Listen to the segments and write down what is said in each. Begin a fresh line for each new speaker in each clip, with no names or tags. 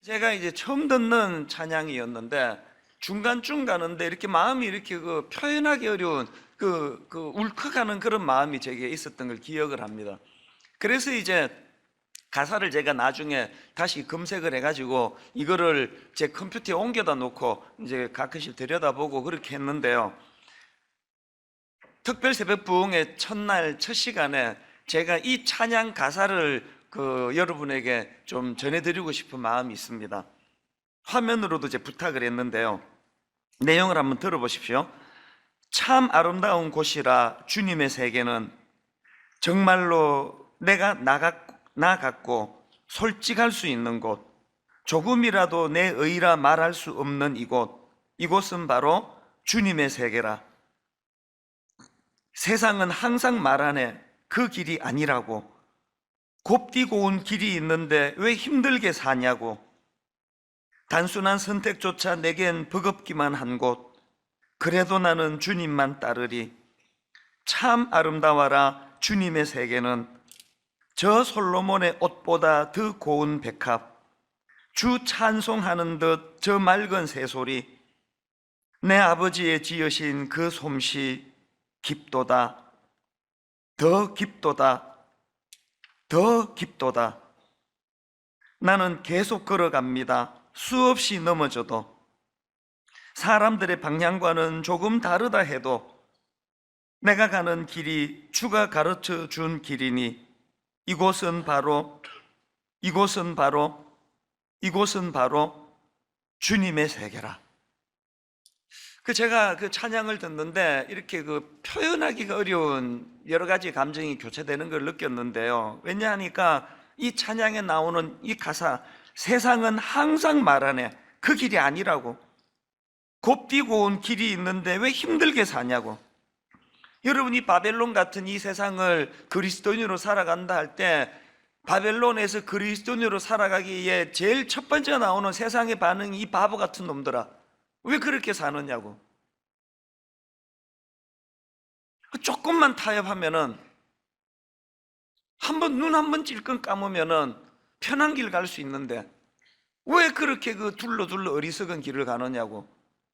제가 이제 처음 듣는 찬양이었는데 중간쯤 가는데 이렇게 마음이 이렇게 표현하기 어려운 울컥하는 그런 마음이 제게 있었던 걸 기억을 합니다. 그래서 이제 가사를 제가 나중에 다시 검색을 해가지고 이거를 제 컴퓨터에 옮겨다 놓고 이제 가끔씩 들여다보고 그렇게 했는데요. 특별 새벽 부흥의 첫날 첫 시간에 제가 이 찬양 가사를 여러분에게 좀 전해드리고 싶은 마음이 있습니다. 화면으로도 이제 부탁을 했는데요. 내용을 한번 들어보십시오. 참 아름다운 곳이라 주님의 세계는 정말로 내가 나 같고 솔직할 수 있는 곳, 조금이라도 내 의라 말할 수 없는 이곳은 바로 주님의 세계라. 세상은 항상 말하네 그 길이 아니라고. 곱디 고운 길이 있는데 왜 힘들게 사냐고. 단순한 선택조차 내겐 버겁기만 한 곳, 그래도 나는 주님만 따르리. 참 아름다워라 주님의 세계는 저 솔로몬의 옷보다 더 고운 백합, 주 찬송하는 듯 저 맑은 새소리, 내 아버지의 지으신 그 솜씨 깊도다, 더 깊도다, 더 깊도다. 나는 계속 걸어갑니다. 수없이 넘어져도, 사람들의 방향과는 조금 다르다 해도 내가 가는 길이 주가 가르쳐 준 길이니 이곳은 바로 주님의 세계라. 제가 찬양을 듣는데 이렇게 표현하기가 어려운 여러 가지 감정이 교체되는 걸 느꼈는데요. 왜냐하니까 이 찬양에 나오는 이 가사, 세상은 항상 말하네 그 길이 아니라고. 곱디 고운 길이 있는데 왜 힘들게 사냐고. 여러분이 바벨론 같은 이 세상을 그리스도인으로 살아간다 할 때 바벨론에서 그리스도인으로 살아가기에 제일 첫 번째 나오는 세상의 반응이 이 바보 같은 놈들아 왜 그렇게 사느냐고. 조금만 타협하면은 눈 한 번 찔끔 감으면은 편한 길 갈 수 있는데 왜 그렇게 둘러 어리석은 길을 가느냐고.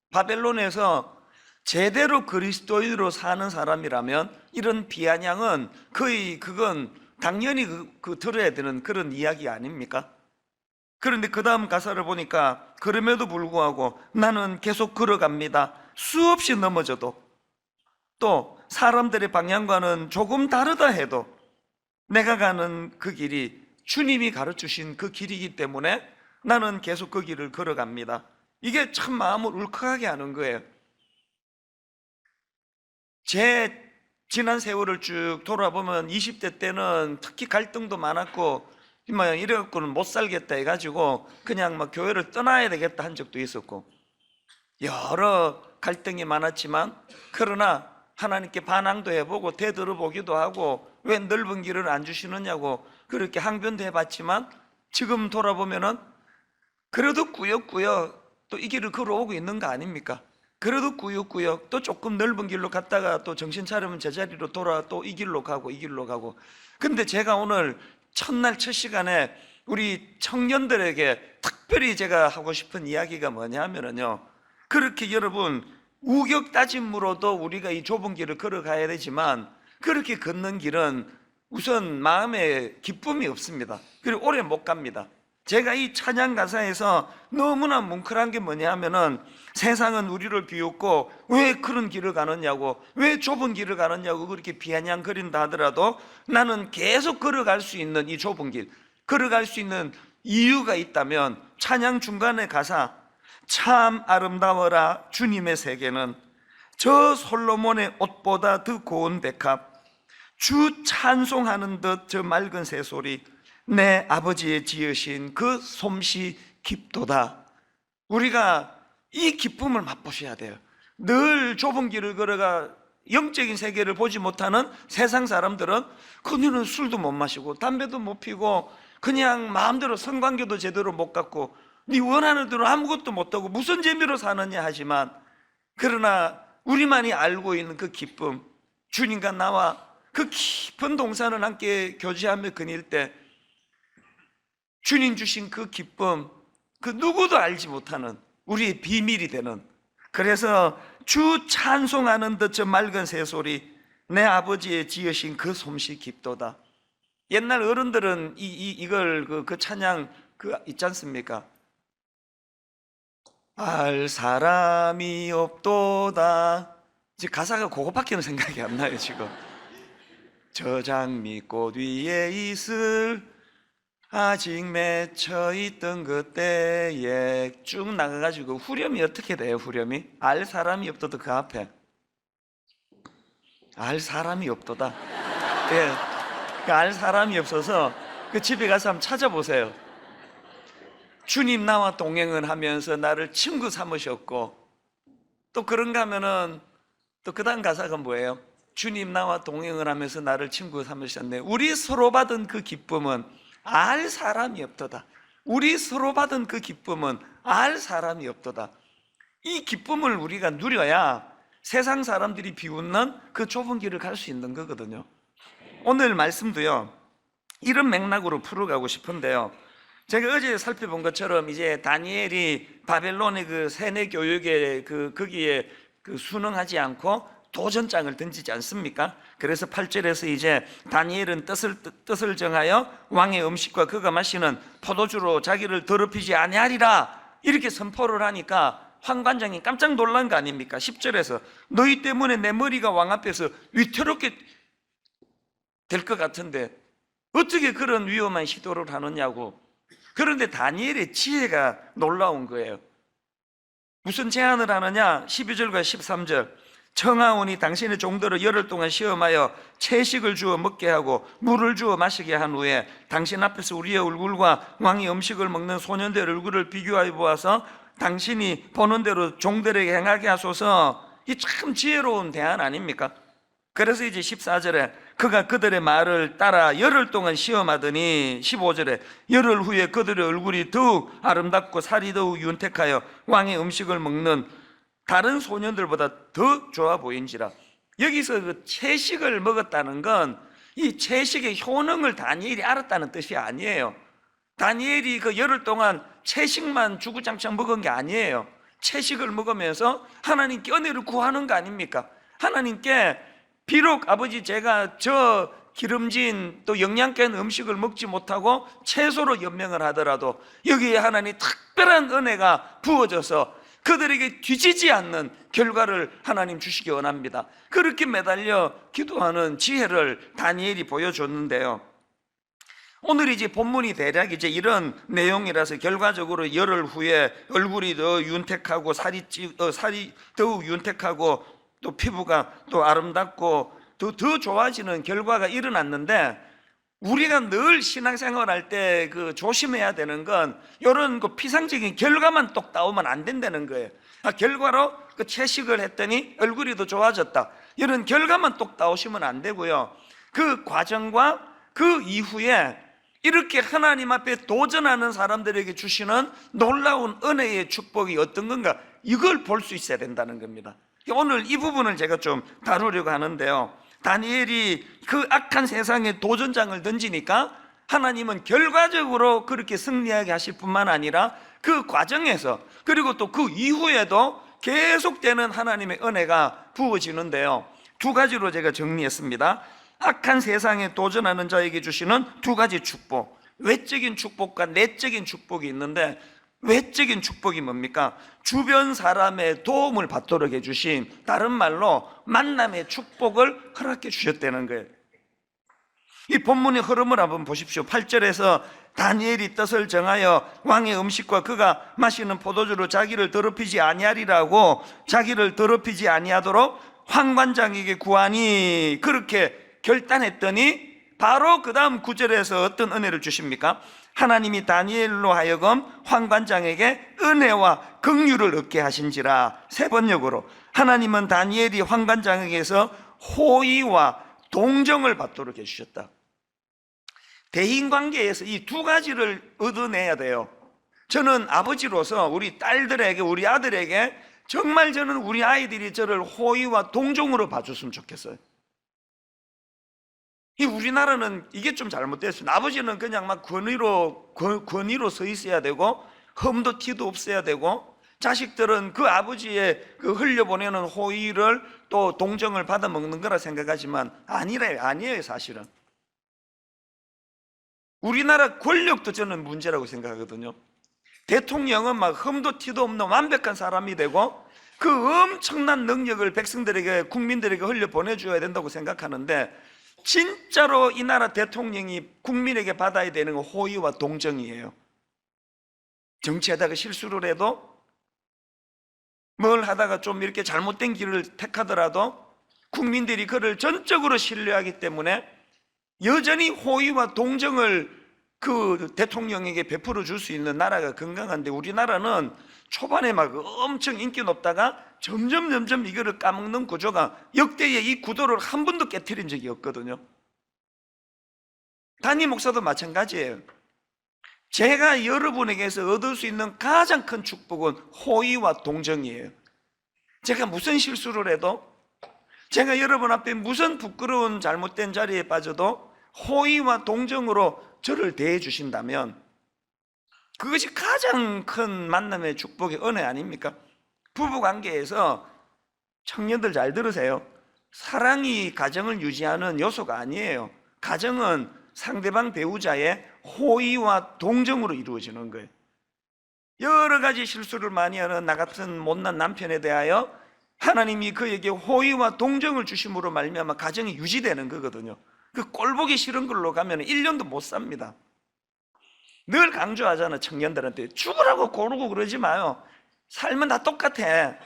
바벨론에서 제대로 그리스도인으로 사는 사람이라면 이런 비아냥은 그건 당연히 들어야 되는 그런 이야기 아닙니까? 그런데 그 다음 가사를 보니까 그럼에도 불구하고 나는 계속 걸어갑니다. 수없이 넘어져도, 또 사람들의 방향과는 조금 다르다 해도 내가 가는 그 길이 주님이 가르치신 그 길이기 때문에 나는 계속 그 길을 걸어갑니다. 이게 참 마음을 울컥하게 하는 거예요. 제 지난 세월을 쭉 돌아보면 20대 때는 특히 갈등도 많았고 이래갖고는 못 살겠다 해가지고 그냥 교회를 떠나야 되겠다 한 적도 있었고, 여러 갈등이 많았지만 그러나 하나님께 반항도 해보고 되들어보기도 하고 왜 넓은 길을 안 주시느냐고 그렇게 항변도 해봤지만 지금 돌아보면은 그래도 꾸역꾸역 또 이 길을 걸어오고 있는 거 아닙니까? 그래도 꾸역꾸역 또 조금 넓은 길로 갔다가 또 정신 차리면 제자리로 돌아 또 이 길로 가고. 근데 제가 오늘 첫날 첫 시간에 우리 청년들에게 특별히 제가 하고 싶은 이야기가 뭐냐면요, 그렇게 여러분 우격 따짐으로도 우리가 이 좁은 길을 걸어가야 되지만 그렇게 걷는 길은 우선 마음에 기쁨이 없습니다. 그리고 오래 못 갑니다. 제가 이 찬양 가사에서 너무나 뭉클한 게 뭐냐면은 세상은 우리를 비웃고 왜 그런 길을 가느냐고, 왜 좁은 길을 가느냐고 그렇게 비아냥거린다 하더라도 나는 계속 걸어갈 수 있는 이 좁은 길, 걸어갈 수 있는 이유가 있다면 찬양 중간의 가사, 참 아름다워라 주님의 세계는 저 솔로몬의 옷보다 더 고운 백합, 주 찬송하는 듯 저 맑은 새소리, 내 아버지의 지으신 그 솜씨 깊도다. 우리가 이 기쁨을 맛보셔야 돼요. 늘 좁은 길을 걸어가 영적인 세계를 보지 못하는 세상 사람들은 그녀는 술도 못 마시고 담배도 못 피고 그냥 마음대로 성관계도 제대로 못 갖고 네 원하는 대로 아무것도 못하고 무슨 재미로 사느냐 하지만, 그러나 우리만이 알고 있는 그 기쁨, 주님과 나와 그 깊은 동산을 함께 교제하며 거닐 때 주님 주신 그 기쁨, 그 누구도 알지 못하는 우리의 비밀이 되는, 그래서 주 찬송하는 듯 저 맑은 새소리 내 아버지의 지으신 그 솜씨 깊도다. 옛날 어른들은 이걸 그 찬양 있지 않습니까? 알 사람이 없도다. 지금 가사가 그거밖에는 생각이 안 나요 지금. 저 장미꽃 위에 있을 아직 맺혀 있던 그때에 쭉 나가가지고 후렴이 어떻게 돼요? 후렴이 알 사람이 없도다. 그 앞에 알 사람이 없도다. 예, 알 사람이 없어서 그 집에 가서 한번 찾아보세요. 주님 나와 동행을 하면서 나를 친구 삼으셨고, 또 그런가 하면은 또 그 다음 가사가 뭐예요? 주님 나와 동행을 하면서 나를 친구 삼으셨네. 우리 서로 받은 그 기쁨은 알 사람이 없도다. 우리 서로 받은 그 기쁨은 알 사람이 없도다. 이 기쁨을 우리가 누려야 세상 사람들이 비웃는 그 좁은 길을 갈 수 있는 거거든요. 오늘 말씀도요 이런 맥락으로 풀어가고 싶은데요, 제가 어제 살펴본 것처럼 이제 다니엘이 바벨론의 그 세뇌 교육에 거기에 순응하지 않고 도전장을 던지지 않습니까? 그래서 8절에서 이제 다니엘은 뜻을 정하여 왕의 음식과 그가 마시는 포도주로 자기를 더럽히지 아니하리라 이렇게 선포를 하니까 황관장이 깜짝 놀란 거 아닙니까? 10절에서 너희 때문에 내 머리가 왕 앞에서 위태롭게 될 것 같은데 어떻게 그런 위험한 시도를 하느냐고. 그런데 다니엘의 지혜가 놀라운 거예요. 무슨 제안을 하느냐? 12절과 13절 청하오니 당신의 종들을 열흘 동안 시험하여 채식을 주어 먹게 하고 물을 주어 마시게 한 후에 당신 앞에서 우리의 얼굴과 왕의 음식을 먹는 소년들 얼굴을 비교하여 보아서 당신이 보는 대로 종들에게 행하게 하소서. 이 참 지혜로운 대안 아닙니까? 그래서 이제 14절에 그가 그들의 말을 따라 열흘 동안 시험하더니 15절에 열흘 후에 그들의 얼굴이 더욱 아름답고 살이 더욱 윤택하여 왕의 음식을 먹는 다른 소년들보다 더 좋아 보인지라. 여기서 그 채식을 먹었다는 건 이 채식의 효능을 다니엘이 알았다는 뜻이 아니에요. 다니엘이 그 열흘 동안 채식만 주구장창 먹은 게 아니에요. 채식을 먹으면서 하나님께 은혜를 구하는 거 아닙니까? 하나님께 비록 아버지 제가 저 기름진 또 영양가 있는 음식을 먹지 못하고 채소로 연명을 하더라도 여기에 하나님 특별한 은혜가 부어져서 그들에게 뒤지지 않는 결과를 하나님 주시기 원합니다. 그렇게 매달려 기도하는 지혜를 다니엘이 보여줬는데요, 오늘 이제 본문이 대략 이제 이런 내용이라서 결과적으로 열흘 후에 얼굴이 더 윤택하고 살이 더욱 윤택하고 또 피부가 또 아름답고 더 좋아지는 결과가 일어났는데, 우리가 늘 신앙생활 할 때 그 조심해야 되는 건 이런 그 피상적인 결과만 똑 따오면 안 된다는 거예요. 결과로 그 채식을 했더니 얼굴이 더 좋아졌다, 이런 결과만 똑 따오시면 안 되고요, 그 과정과 그 이후에 이렇게 하나님 앞에 도전하는 사람들에게 주시는 놀라운 은혜의 축복이 어떤 건가, 이걸 볼 수 있어야 된다는 겁니다. 오늘 이 부분을 제가 좀 다루려고 하는데요, 다니엘이 그 악한 세상에 도전장을 던지니까 하나님은 결과적으로 그렇게 승리하게 하실 뿐만 아니라 그 과정에서 그리고 또 그 이후에도 계속되는 하나님의 은혜가 부어지는데요, 두 가지로 제가 정리했습니다. 악한 세상에 도전하는 자에게 주시는 두 가지 축복, 외적인 축복과 내적인 축복이 있는데, 외적인 축복이 뭡니까? 주변 사람의 도움을 받도록 해주신, 다른 말로 만남의 축복을 허락해 주셨다는 거예요. 이 본문의 흐름을 한번 보십시오. 8절에서 다니엘이 뜻을 정하여 왕의 음식과 그가 마시는 포도주로 자기를 더럽히지 아니하리라고, 자기를 더럽히지 아니하도록 황관장에게 구하니 그렇게 결단했더니 바로 그 다음 9절에서 어떤 은혜를 주십니까? 하나님이 다니엘로 하여금 황관장에게 은혜와 긍휼을 얻게 하신지라. 세 번역으로 하나님은 다니엘이 황관장에게서 호의와 동정을 받도록 해주셨다. 대인관계에서 이 두 가지를 얻어내야 돼요. 저는 아버지로서 우리 딸들에게, 우리 아들에게 정말 저는 우리 아이들이 저를 호의와 동정으로 봐줬으면 좋겠어요. 이 우리나라는 이게 좀 잘못됐습니다. 아버지는 그냥 막 권위로 서 있어야 되고, 흠도 티도 없어야 되고, 자식들은 그 아버지의 그 흘려보내는 호의를 또 동정을 받아 먹는 거라 생각하지만 아니에요 사실은. 우리나라 권력도 저는 문제라고 생각하거든요. 대통령은 막 흠도 티도 없는 완벽한 사람이 되고 그 엄청난 능력을 백성들에게, 국민들에게 흘려보내줘야 된다고 생각하는데, 진짜로 이 나라 대통령이 국민에게 받아야 되는 건 호의와 동정이에요. 정치하다가 실수를 해도, 뭘 하다가 좀 이렇게 잘못된 길을 택하더라도 국민들이 그를 전적으로 신뢰하기 때문에 여전히 호의와 동정을 그 대통령에게 베풀어 줄 수 있는 나라가 건강한데, 우리나라는 초반에 막 엄청 인기 높다가 점점 이거를 까먹는 구조가, 역대의 이 구도를 한 번도 깨트린 적이 없거든요. 담임 목사도 마찬가지예요. 제가 여러분에게서 얻을 수 있는 가장 큰 축복은 호의와 동정이에요. 제가 무슨 실수를 해도, 제가 여러분 앞에 무슨 부끄러운 잘못된 자리에 빠져도 호의와 동정으로 저를 대해 주신다면 그것이 가장 큰 만남의 축복의 은혜 아닙니까? 부부관계에서 청년들 잘 들으세요. 사랑이 가정을 유지하는 요소가 아니에요. 가정은 상대방 배우자의 호의와 동정으로 이루어지는 거예요. 여러 가지 실수를 많이 하는 나 같은 못난 남편에 대하여 하나님이 그에게 호의와 동정을 주심으로 말미암아 가정이 유지되는 거거든요. 그 꼴보기 싫은 걸로 가면 1년도 못 삽니다. 늘 강조하잖아, 청년들한테. 죽으라고 고르고 그러지 마요. 삶은 다 똑같아.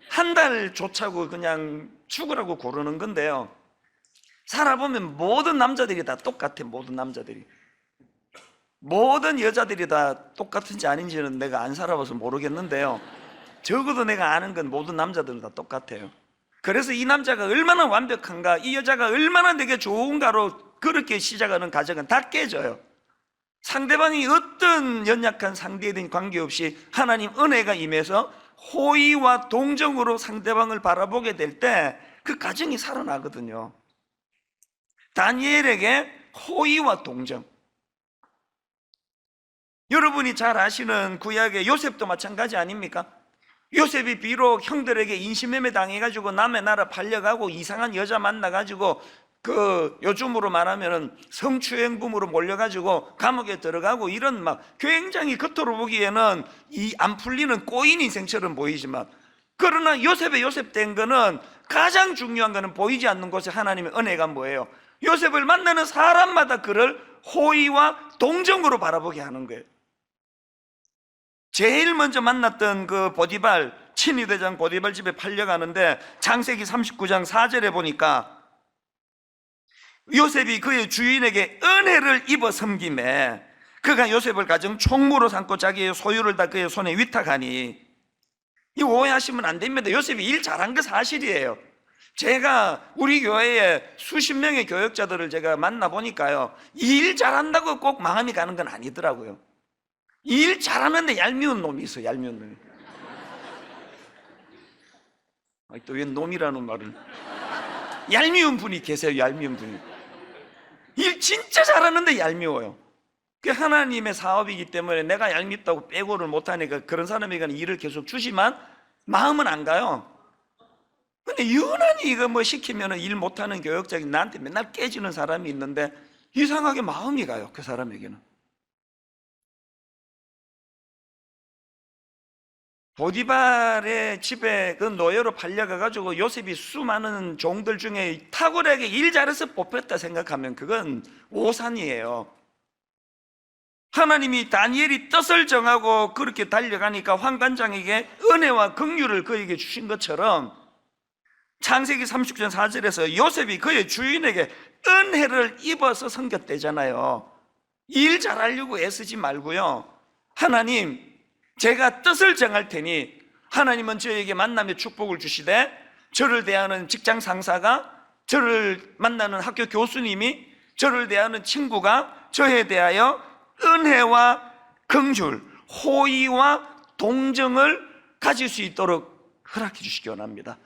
한 달 좋자고 그냥 죽으라고 고르는 건데요, 살아보면 모든 남자들이 다 똑같아. 모든 남자들이, 모든 여자들이 다 똑같은지 아닌지는 내가 안 살아봐서 모르겠는데요, 적어도 내가 아는 건 모든 남자들은 다 똑같아요. 그래서 이 남자가 얼마나 완벽한가, 이 여자가 얼마나 내게 좋은가로 그렇게 시작하는 가정은 다 깨져요. 상대방이 어떤 연약한 상대든 관계없이 하나님 은혜가 임해서 호의와 동정으로 상대방을 바라보게 될 때 그 가정이 살아나거든요. 다니엘에게 호의와 동정. 여러분이 잘 아시는 구약의 요셉도 마찬가지 아닙니까? 요셉이 비록 형들에게 인신매매 당해가지고 남의 나라 팔려가고 이상한 여자 만나가지고 그 요즘으로 말하면 성추행범으로 몰려가지고 감옥에 들어가고 이런 막 굉장히 겉으로 보기에는 이 안 풀리는 꼬인 인생처럼 보이지만, 그러나 요셉의 요셉된 거는 가장 중요한 거는 보이지 않는 곳에 하나님의 은혜가 뭐예요? 요셉을 만나는 사람마다 그를 호의와 동정으로 바라보게 하는 거예요. 제일 먼저 만났던 그 보디발, 친위대장 보디발 집에 팔려가는데 창세기 39장 4절에 보니까 요셉이 그의 주인에게 은혜를 입어 섬김에 그가 요셉을 가정 총무로 삼고 자기의 소유를 다 그의 손에 위탁하니, 이 오해하시면 안 됩니다. 요셉이 일 잘한 거 사실이에요. 제가 우리 교회에 수십 명의 교역자들을 제가 만나보니까요, 일 잘한다고 꼭 마음이 가는 건 아니더라고요. 일 잘하는데 얄미운 놈이 있어요. 얄미운 놈이. 또 왜 놈이라는 말을. 얄미운 분이 계세요. 얄미운 분이. 일 진짜 잘하는데 얄미워요. 그게 하나님의 사업이기 때문에 내가 얄밉다고 빼고를 못하니까 그런 사람에게는 일을 계속 주지만 마음은 안 가요. 근데 유난히 이거 뭐 시키면 일 못하는 교역자기 나한테 맨날 깨지는 사람이 있는데 이상하게 마음이 가요. 그 사람에게는. 보디발의 집에 그 노예로 팔려가가지고 요셉이 수많은 종들 중에 탁월하게 일 잘해서 뽑혔다 생각하면 그건 오산이에요. 하나님이 다니엘이 뜻을 정하고 그렇게 달려가니까 환관장에게 은혜와 긍휼을 그에게 주신 것처럼 창세기 39장 4절에서 요셉이 그의 주인에게 은혜를 입어서 섬겼대잖아요. 일 잘하려고 애쓰지 말고요, 하나님 제가 뜻을 정할 테니 하나님은 저에게 만남의 축복을 주시되, 저를 대하는 직장 상사가, 저를 만나는 학교 교수님이, 저를 대하는 친구가 저에 대하여 은혜와 긍휼, 호의와 동정을 가질 수 있도록 허락해 주시기 원합니다.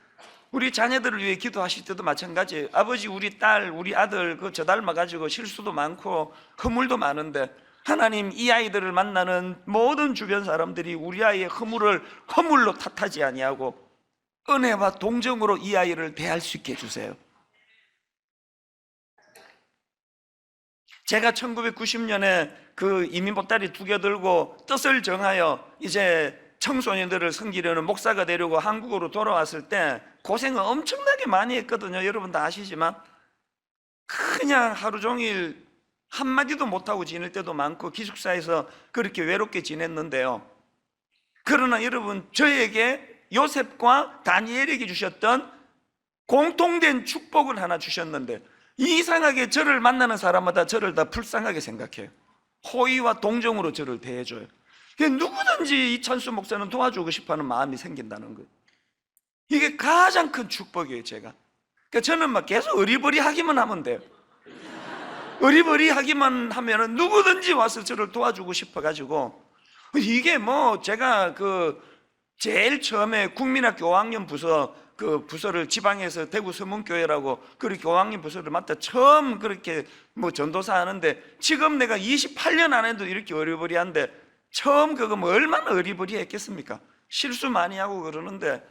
우리 자녀들을 위해 기도하실 때도 마찬가지예요. 아버지, 우리 딸, 우리 아들 저 닮아가지고 실수도 많고 허물도 많은데 하나님, 이 아이들을 만나는 모든 주변 사람들이 우리 아이의 허물을 허물로 탓하지 아니하고 은혜와 동정으로 이 아이를 대할 수 있게 해주세요. 제가 1990년에 그 이민 보따리 2개 들고 뜻을 정하여 이제 청소년들을 섬기려는 목사가 되려고 한국으로 돌아왔을 때 고생을 엄청나게 많이 했거든요. 여러분 다 아시지만 그냥 하루 종일 한마디도 못하고 지낼 때도 많고 기숙사에서 그렇게 외롭게 지냈는데요. 그러나 여러분, 저에게 요셉과 다니엘에게 주셨던 공통된 축복을 하나 주셨는데, 이상하게 저를 만나는 사람마다 저를 다 불쌍하게 생각해요. 호의와 동정으로 저를 대해줘요. 누구든지 이찬수 목사는 도와주고 싶어하는 마음이 생긴다는 거예요. 이게 가장 큰 축복이에요. 제가 그러니까 저는 막 계속 어리버리하기만 하면 돼요. 어리버리하기만 하면은 누구든지 와서 저를 도와주고 싶어가지고, 이게 뭐 제가 그 제일 처음에 국민학교 5학년 부서 그 부서를 지방에서 대구 서문교회라고 그렇게 5학년 부서를 맡아 처음 그렇게 뭐 전도사 하는데, 지금 내가 28년 안 해도 이렇게 어리버리한데 처음 그거 뭐 얼마나 어리버리했겠습니까? 실수 많이 하고 그러는데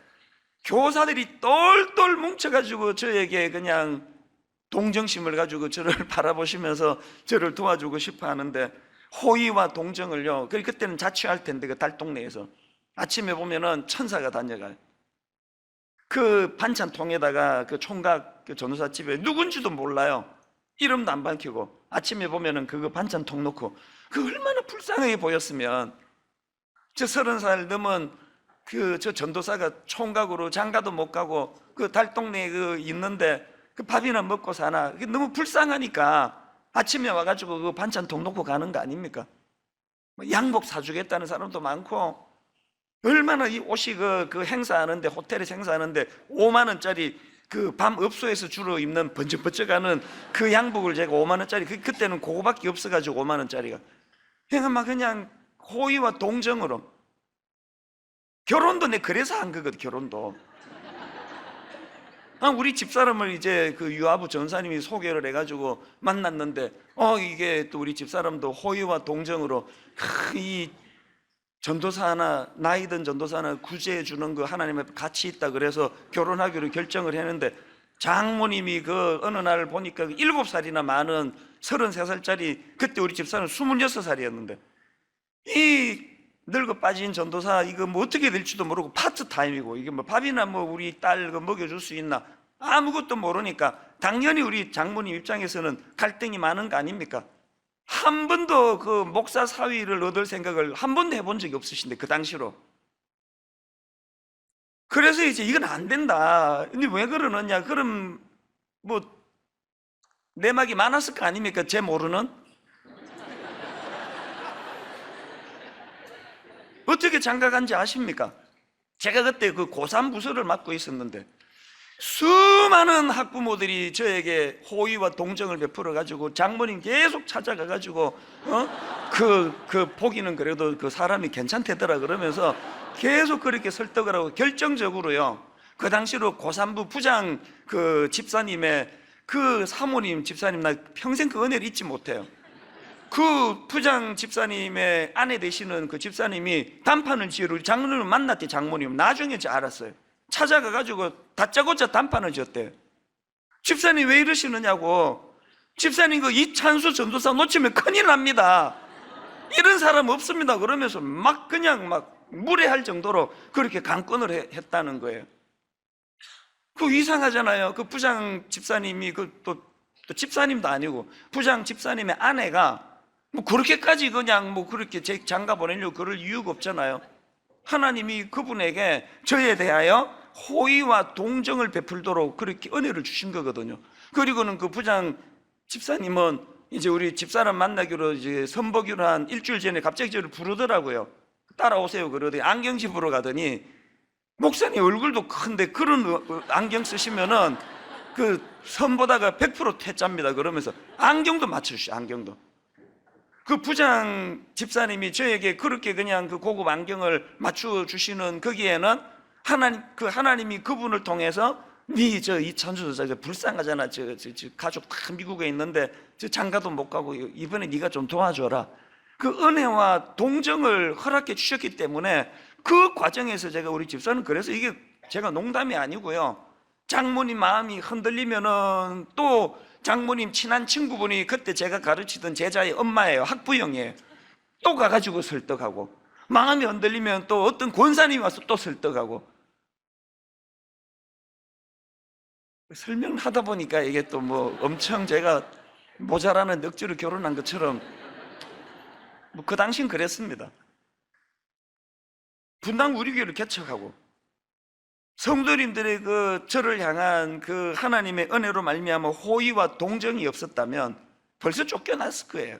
교사들이 똘똘 뭉쳐가지고 저에게 그냥 동정심을 가지고 저를 바라보시면서 저를 도와주고 싶어 하는데, 호의와 동정을요, 그때는 자취할 텐데 그 달동네에서 아침에 보면은 천사가 다녀가요. 그 반찬통에다가 그 총각 그 전도사 집에 누군지도 몰라요. 이름도 안 밝히고 아침에 보면은 그거 반찬통 놓고, 그 얼마나 불쌍하게 보였으면. 저 30살 넘은 저 전도사가 총각으로 장가도 못 가고 그 달동네에 그 있는데 그 밥이나 먹고 사나, 너무 불쌍하니까 아침에 와가지고 그 반찬통 놓고 가는 거 아닙니까? 양복 사주겠다는 사람도 많고, 얼마나 이 옷이 그 행사하는데, 호텔에서 행사하는데 5만 원짜리 그 밤업소에서 주로 입는 번쩍번쩍하는 그 양복을 제가 5만 원짜리, 그때는 그거밖에 없어가지고 5만 원짜리가 그냥 호의와 동정으로. 결혼도 내 그래서 한 거거든. 결혼도 우리 집사람을 이제 그 유아부 전사님이 소개를 해가지고 만났는데, 이게 또 우리 집사람도 호의와 동정으로 이 전도사 하나, 나이 든 전도사 하나 구제해 주는 거 하나님 앞에 같이 있다 그래서 결혼하기로 결정을 했는데, 장모님이 그 어느 날 보니까 7살이나 많은 33살짜리, 그때 우리 집사람은 26살이었는데 이 늙어 빠진 전도사 이거 뭐 어떻게 될지도 모르고 파트타임이고, 이게 뭐 밥이나 뭐 우리 딸 먹여줄 수 있나 아무것도 모르니까 당연히 우리 장모님 입장에서는 갈등이 많은 거 아닙니까? 한 번도 그 목사 사위를 얻을 생각을 한 번도 해본 적이 없으신데, 그 당시로. 그래서 이제 이건 안 된다. 근데 왜 그러느냐? 그럼 뭐 내막이 많았을 거 아닙니까? 제 모르는. 어떻게 장가간지 아십니까? 제가 그때 그 고3 부서를 맡고 있었는데 수많은 학부모들이 저에게 호의와 동정을 베풀어 가지고 장모님 계속 찾아가 가지고 보기는 그래도 그 사람이 괜찮대더라 그러면서 계속 그렇게 설득을 하고, 결정적으로요, 그 당시로 고3부 부장 그 집사님의 그 사모님 집사님, 나 평생 그 은혜를 잊지 못해요. 그 부장 집사님의 아내 되시는 그 집사님이 단판을 지으러 우리 장모님을 만났대. 장모님 나중에 알았어요. 찾아가가지고 다짜고짜 단판을 지었대요. 집사님 왜 이러시느냐고. 집사님 그 이찬수 전도사 놓치면 큰일 납니다. 이런 사람 없습니다. 그러면서 막 그냥 막 무례할 정도로 그렇게 강권을 했다는 거예요. 그 이상하잖아요. 그 부장 집사님이 또 집사님도 아니고 부장 집사님의 아내가 뭐 그렇게까지 그냥 뭐 그렇게 제 장가 보내려고 그럴 이유가 없잖아요. 하나님이 그분에게 저에 대하여 호의와 동정을 베풀도록 그렇게 은혜를 주신 거거든요. 그리고는 그 부장 집사님은 이제 우리 집사람 만나기로 이제 선보기로 한 일주일 전에 갑자기 저를 부르더라고요. 따라오세요 그러더니 안경 집으로 가더니, 목사님 얼굴도 큰데 그런 안경 쓰시면은 그 선보다가 100% 퇴짜입니다. 그러면서 안경도 맞춰주시오. 안경도. 그 부장 집사님이 저에게 그렇게 그냥 그 고급 안경을 맞춰 주시는 거기에는 하나님이 그분을 통해서 이찬수 저 불쌍하잖아. 저 가족 다 미국에 있는데 저 장가도 못 가고 이번에 네가 좀 도와줘라. 그 은혜와 동정을 허락해 주셨기 때문에 그 과정에서 제가 우리 집사는 그래서 이게 제가 농담이 아니고요, 장모님 마음이 흔들리면은 또 장모님 친한 친구분이 그때 제가 가르치던 제자의 엄마예요. 학부형이에요. 또 가가지고 설득하고, 마음이 흔들리면 또 어떤 권사님이 와서 또 설득하고. 설명하다 보니까 이게 또 뭐 엄청 제가 모자라는 넋주를 결혼한 것처럼, 뭐 그 당시엔 그랬습니다. 분당 우리 교회를 개척하고 성도님들의 그 저를 향한 그 하나님의 은혜로 말미암아 호의와 동정이 없었다면 벌써 쫓겨났을 거예요.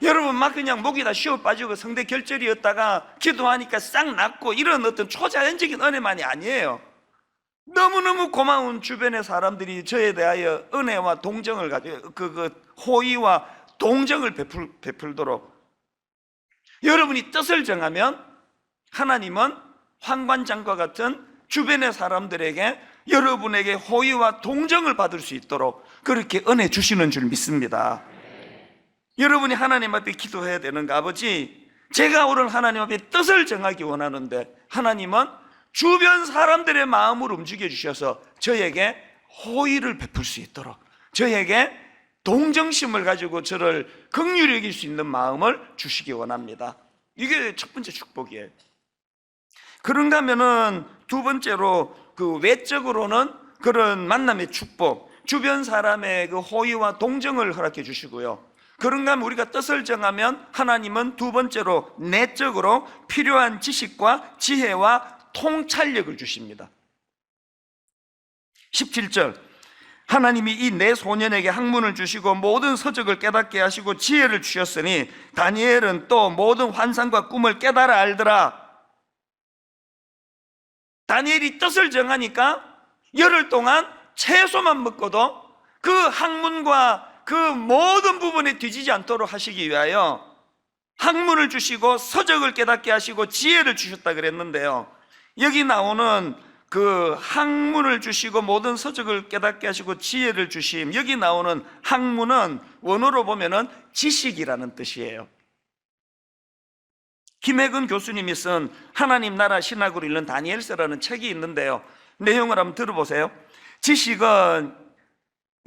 여러분 막 그냥 목이 다 쉬어 빠지고 성대 결절이었다가 기도하니까 싹 낫고 이런 어떤 초자연적인 은혜만이 아니에요. 너무너무 고마운 주변의 사람들이 저에 대하여 은혜와 동정을 가지고 그 호의와 동정을 베풀도록, 여러분이 뜻을 정하면 하나님은 황관장과 같은 주변의 사람들에게 여러분에게 호의와 동정을 받을 수 있도록 그렇게 은혜 주시는 줄 믿습니다. 여러분이 하나님 앞에 기도해야 되는가? 아버지, 제가 오늘 하나님 앞에 뜻을 정하기 원하는데 하나님은 주변 사람들의 마음을 움직여 주셔서 저에게 호의를 베풀 수 있도록, 저에게 동정심을 가지고 저를 긍휼히 여길 수 있는 마음을 주시기 원합니다. 이게 첫 번째 축복이에요. 그런가 하면은 두 번째로 그 외적으로는 그런 만남의 축복, 주변 사람의 그 호의와 동정을 허락해 주시고요. 그런가 하면 우리가 뜻을 정하면 하나님은 두 번째로 내적으로 필요한 지식과 지혜와 통찰력을 주십니다. 17절, 하나님이 이 네 소년에게 학문을 주시고 모든 서적을 깨닫게 하시고 지혜를 주셨으니 다니엘은 또 모든 환상과 꿈을 깨달아 알더라. 다니엘이 뜻을 정하니까 열흘 동안 채소만 먹고도 그 학문과 그 모든 부분에 뒤지지 않도록 하시기 위하여 학문을 주시고 서적을 깨닫게 하시고 지혜를 주셨다 그랬는데요, 여기 나오는 그 학문을 주시고 모든 서적을 깨닫게 하시고 지혜를 주심, 여기 나오는 학문은 원어로 보면은 지식이라는 뜻이에요. 김혜근 교수님이 쓴 하나님 나라 신학으로 읽는 다니엘서라는 책이 있는데요, 내용을 한번 들어보세요. 지식은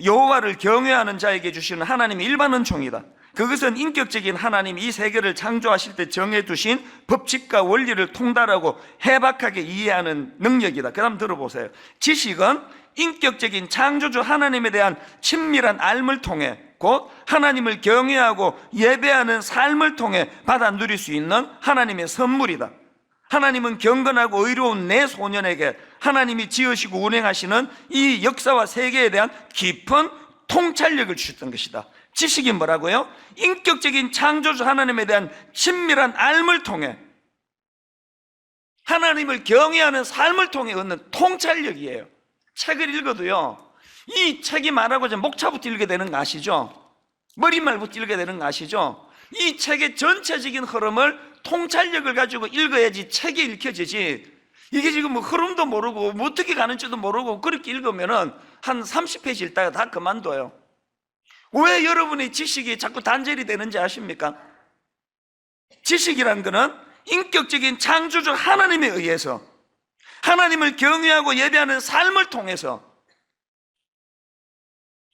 여호와를 경외하는 자에게 주시는 하나님의 일반 은총이다. 그것은 인격적인 하나님이 이 세계를 창조하실 때 정해두신 법칙과 원리를 통달하고 해박하게 이해하는 능력이다. 그 다음 들어보세요. 지식은 인격적인 창조주 하나님에 대한 친밀한 알을 통해 곧 하나님을 경외하고 예배하는 삶을 통해 받아 누릴 수 있는 하나님의 선물이다. 하나님은 경건하고 의로운 내 소년에게 하나님이 지으시고 운행하시는 이 역사와 세계에 대한 깊은 통찰력을 주셨던 것이다. 지식이 뭐라고요? 인격적인 창조주 하나님에 대한 친밀한 알을 통해 하나님을 경외하는 삶을 통해 얻는 통찰력이에요. 책을 읽어도요, 이 책이 말하고자 목차부터 읽게 되는 거 아시죠? 머리말부터 읽게 되는 거 아시죠? 이 책의 전체적인 흐름을 통찰력을 가지고 읽어야지 책이 읽혀지지, 이게 지금 뭐 흐름도 모르고 뭐 어떻게 가는지도 모르고 그렇게 읽으면은 한 30페이지 읽다가 다 그만둬요. 왜 여러분의 지식이 자꾸 단절이 되는지 아십니까? 지식이란 거는 인격적인 창조주 하나님에 의해서 하나님을 경외하고 예배하는 삶을 통해서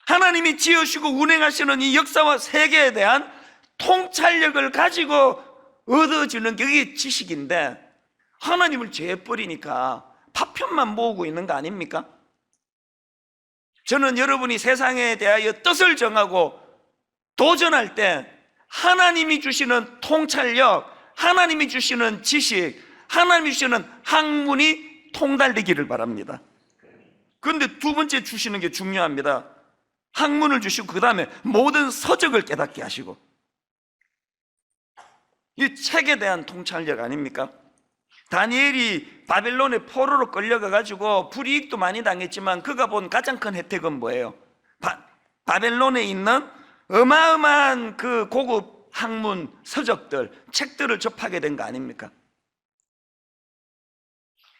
하나님이 지으시고 운행하시는 이 역사와 세계에 대한 통찰력을 가지고 얻어지는 게 이게 지식인데, 하나님을 죄버리니까 파편만 모으고 있는 거 아닙니까? 저는 여러분이 세상에 대하여 뜻을 정하고 도전할 때 하나님이 주시는 통찰력, 하나님이 주시는 지식, 하나님이 주시는 학문이 통달되기를 바랍니다. 그런데 두 번째 주시는 게 중요합니다. 학문을 주시고 그 다음에 모든 서적을 깨닫게 하시고, 이 책에 대한 통찰력 아닙니까? 다니엘이 바벨론의 포로로 끌려가가지고 불이익도 많이 당했지만 그가 본 가장 큰 혜택은 뭐예요? 바벨론에 있는 어마어마한 그 고급 학문, 서적들, 책들을 접하게 된 거 아닙니까?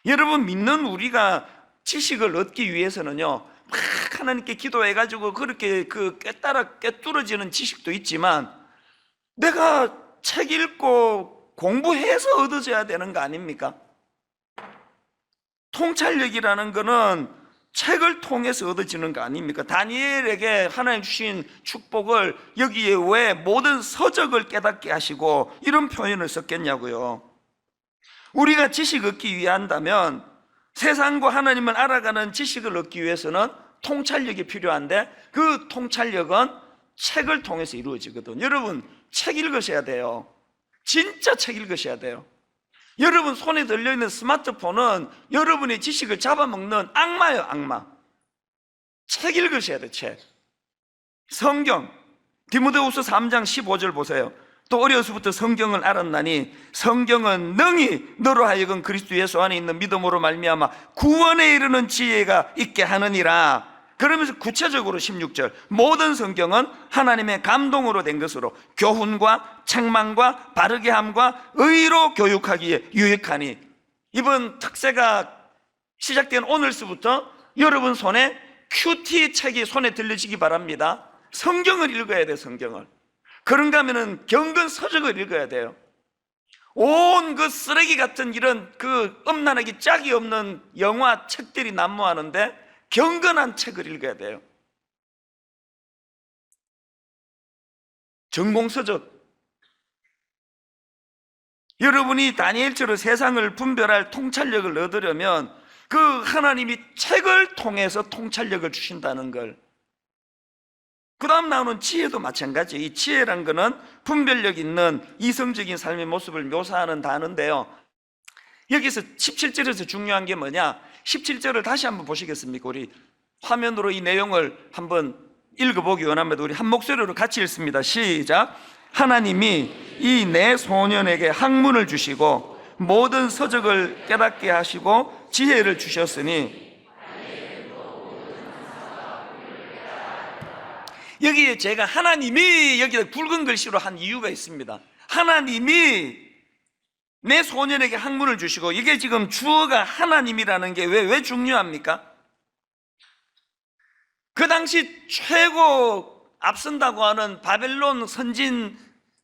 여러분, 믿는 우리가 지식을 얻기 위해서는요, 막 하나님께 기도해가지고 그렇게 그 꿰뚫어지는 지식도 있지만, 내가 책 읽고 공부해서 얻어져야 되는 거 아닙니까? 통찰력이라는 거는 책을 통해서 얻어지는 거 아닙니까? 다니엘에게 하나님 주신 축복을 여기에 왜 모든 서적을 깨닫게 하시고 이런 표현을 썼겠냐고요. 우리가 지식 얻기 위한다면 세상과 하나님을 알아가는 지식을 얻기 위해서는 통찰력이 필요한데 그 통찰력은 책을 통해서 이루어지거든. 여러분, 책 읽으셔야 돼요. 진짜 책 읽으셔야 돼요. 여러분 손에 들려있는 스마트폰은 여러분의 지식을 잡아먹는 악마예요, 악마. 책 읽으셔야 돼요, 책. 성경, 디모데후서 3장 15절 보세요. 또 어려서부터 성경을 알았나니 성경은 능히 너로 하여금 그리스도 예수 안에 있는 믿음으로 말미암아 구원에 이르는 지혜가 있게 하느니라. 그러면서 구체적으로 16절, 모든 성경은 하나님의 감동으로 된 것으로 교훈과 책망과 바르게 함과 의로 교육하기에 유익하니. 이번 특세가 시작된 오늘서부터 여러분 손에 큐티 책이 손에 들려지기 바랍니다. 성경을 읽어야 돼요, 성경을. 그런가 하면은 경건 서적을 읽어야 돼요. 온 그 쓰레기 같은 이런 그 음란하기 짝이 없는 영화 책들이 난무하는데 경건한 책을 읽어야 돼요. 전공서적. 여러분이 다니엘처럼 세상을 분별할 통찰력을 얻으려면 그 하나님이 책을 통해서 통찰력을 주신다는 걸. 그 다음 나오는 지혜도 마찬가지. 이 지혜란 거는 분별력 있는 이성적인 삶의 모습을 묘사하는 단어인데요, 여기서 17절에서 중요한 게 뭐냐, 17절을 다시 한번 보시겠습니까? 우리 화면으로 이 내용을 한번 읽어보기 원합니다. 우리 한 목소리로 같이 읽습니다. 시작. 하나님이 이 내 소년에게 학문을 주시고 모든 서적을 깨닫게 하시고 지혜를 주셨으니. 여기에 제가 하나님이 여기다 굵은 글씨로 한 이유가 있습니다. 하나님이 내 소년에게 학문을 주시고, 이게 지금 주어가 하나님이라는 게 왜 중요합니까? 그 당시 최고 앞선다고 하는 바벨론 선진,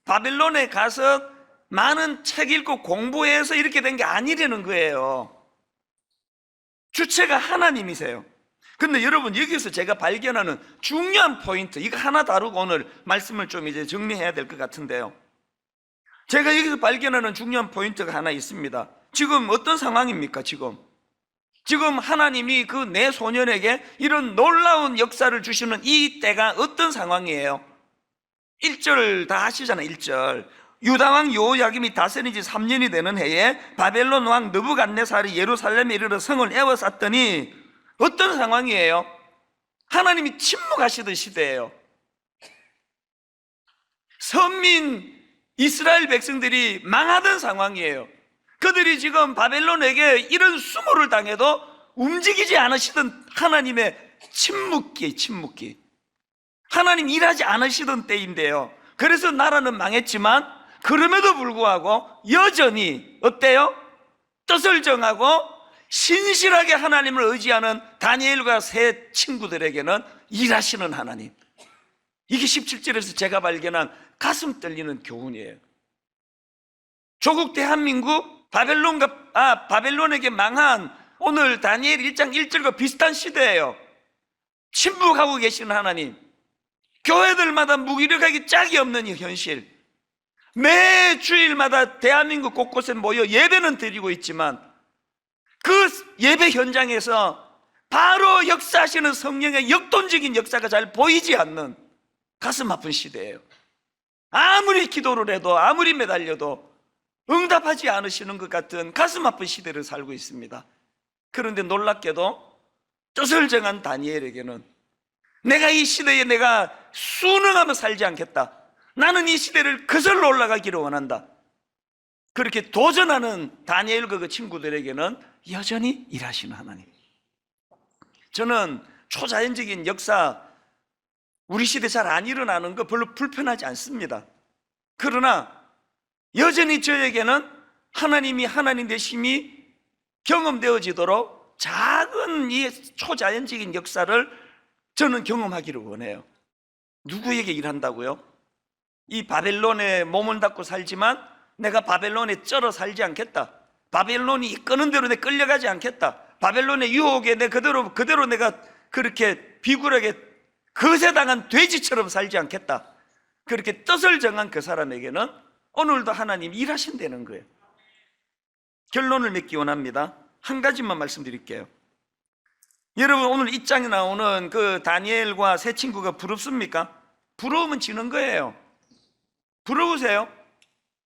바벨론에 가서 많은 책 읽고 공부해서 이렇게 된 게 아니라는 거예요. 주체가 하나님이세요. 근데 여러분, 여기서 제가 발견하는 중요한 포인트, 이거 하나 다루고 오늘 말씀을 좀 이제 정리해야 될 것 같은데요, 제가 여기서 발견하는 중요한 포인트가 하나 있습니다. 지금 어떤 상황입니까? 지금 하나님이 그 내 소년에게 이런 놀라운 역사를 주시는 이 때가 어떤 상황이에요? 1절 다 아시잖아요. 1절, 유다왕 여호야김이 다스린 지 3년이 되는 해에 바벨론 왕 느부갓네살이 예루살렘에 이르러 성을 에워쌌더니, 어떤 상황이에요? 하나님이 침묵하시던 시대예요. 선민 이스라엘 백성들이 망하던 상황이에요. 그들이 지금 바벨론에게 이런 수모를 당해도 움직이지 않으시던 하나님의 침묵기. 하나님 일하지 않으시던 때인데요, 그래서 나라는 망했지만 그럼에도 불구하고 여전히 어때요? 뜻을 정하고 신실하게 하나님을 의지하는 다니엘과 세 친구들에게는 일하시는 하나님. 이게 17절에서 제가 발견한 가슴 떨리는 교훈이에요. 조국 대한민국 바벨론에게 망한 오늘 다니엘 1장 1절과 비슷한 시대예요. 침묵하고 계시는 하나님, 교회들마다 무기력하기 짝이 없는 이 현실, 매 주일마다 대한민국 곳곳에 모여 예배는 드리고 있지만 그 예배 현장에서 바로 역사하시는 성령의 역동적인 역사가 잘 보이지 않는 가슴 아픈 시대예요. 아무리 기도를 해도, 아무리 매달려도 응답하지 않으시는 것 같은 가슴 아픈 시대를 살고 있습니다. 그런데 놀랍게도 뜻을 정한 다니엘에게는 내가 이 시대에 내가 순응하며 살지 않겠다, 나는 이 시대를 거슬러 올라가기를 원한다, 그렇게 도전하는 다니엘과 그 친구들에게는 여전히 일하시는 하나님. 저는 초자연적인 역사, 우리 시대 잘 안 일어나는 거 별로 불편하지 않습니다. 그러나 여전히 저에게는 하나님이 하나님 되심이 경험되어지도록 작은 이 초자연적인 역사를 저는 경험하기를 원해요. 누구에게 일한다고요? 이 바벨론에 몸을 닫고 살지만 내가 바벨론에 쩔어 살지 않겠다. 바벨론이 이끄는 대로 내 끌려가지 않겠다. 바벨론의 유혹에 내 그대로 내가 그렇게 비굴하게 거세당한 돼지처럼 살지 않겠다. 그렇게 뜻을 정한 그 사람에게는 오늘도 하나님이 일하신다는 거예요. 결론을 맺기 원합니다. 한 가지만 말씀드릴게요. 여러분, 오늘 이 장에 나오는 그 다니엘과 세 친구가 부럽습니까? 부러우면 지는 거예요. 부러우세요?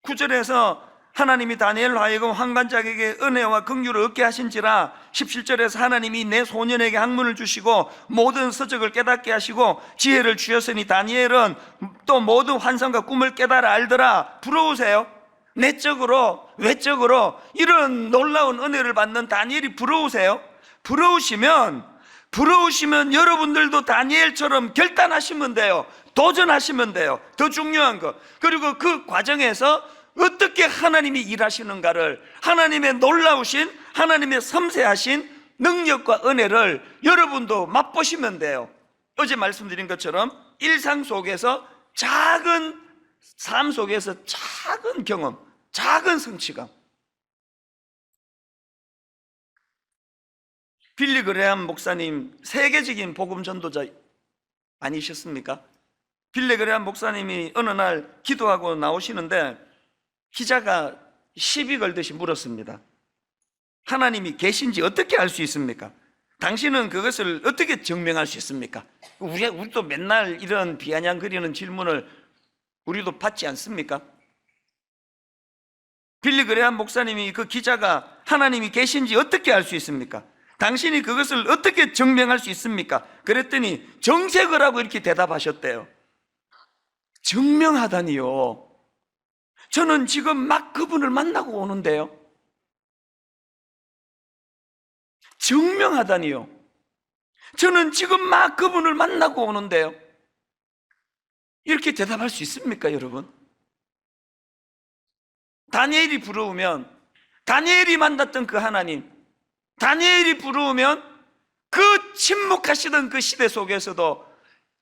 9절에서 하나님이 다니엘로 하여금 환관자에게 은혜와 긍휼을 얻게 하신지라, 17절에서 하나님이 내 소년에게 학문을 주시고 모든 서적을 깨닫게 하시고 지혜를 주셨으니 다니엘은 또 모든 환상과 꿈을 깨달아 알더라. 부러우세요? 내적으로 외적으로 이런 놀라운 은혜를 받는 다니엘이 부러우세요? 부러우시면 여러분들도 다니엘처럼 결단하시면 돼요. 도전하시면 돼요. 더 중요한 거, 그리고 그 과정에서 어떻게 하나님이 일하시는가를, 하나님의 놀라우신, 하나님의 섬세하신 능력과 은혜를 여러분도 맛보시면 돼요. 어제 말씀드린 것처럼 일상 속에서 작은 삶 속에서 작은 경험, 작은 성취감. 빌리 그레함 목사님, 세계적인 복음 전도자 아니셨습니까? 빌리 그레함 목사님이 어느 날 기도하고 나오시는데 기자가 시비 걸듯이 물었습니다. 하나님이 계신지 어떻게 알 수 있습니까? 당신은 그것을 어떻게 증명할 수 있습니까? 우리도 맨날 이런 비아냥거리는 질문을 우리도 받지 않습니까? 빌리 그레함 목사님이 그 기자가 하나님이 계신지 어떻게 알 수 있습니까? 당신이 그것을 어떻게 증명할 수 있습니까? 그랬더니 정색을 하고 이렇게 대답하셨대요. 증명하다니요. 저는 지금 막 그분을 만나고 오는데요. 증명하다니요. 저는 지금 막 그분을 만나고 오는데요. 이렇게 대답할 수 있습니까, 여러분? 다니엘이 부러우면, 다니엘이 만났던 그 하나님, 다니엘이 부러우면 그 침묵하시던 그 시대 속에서도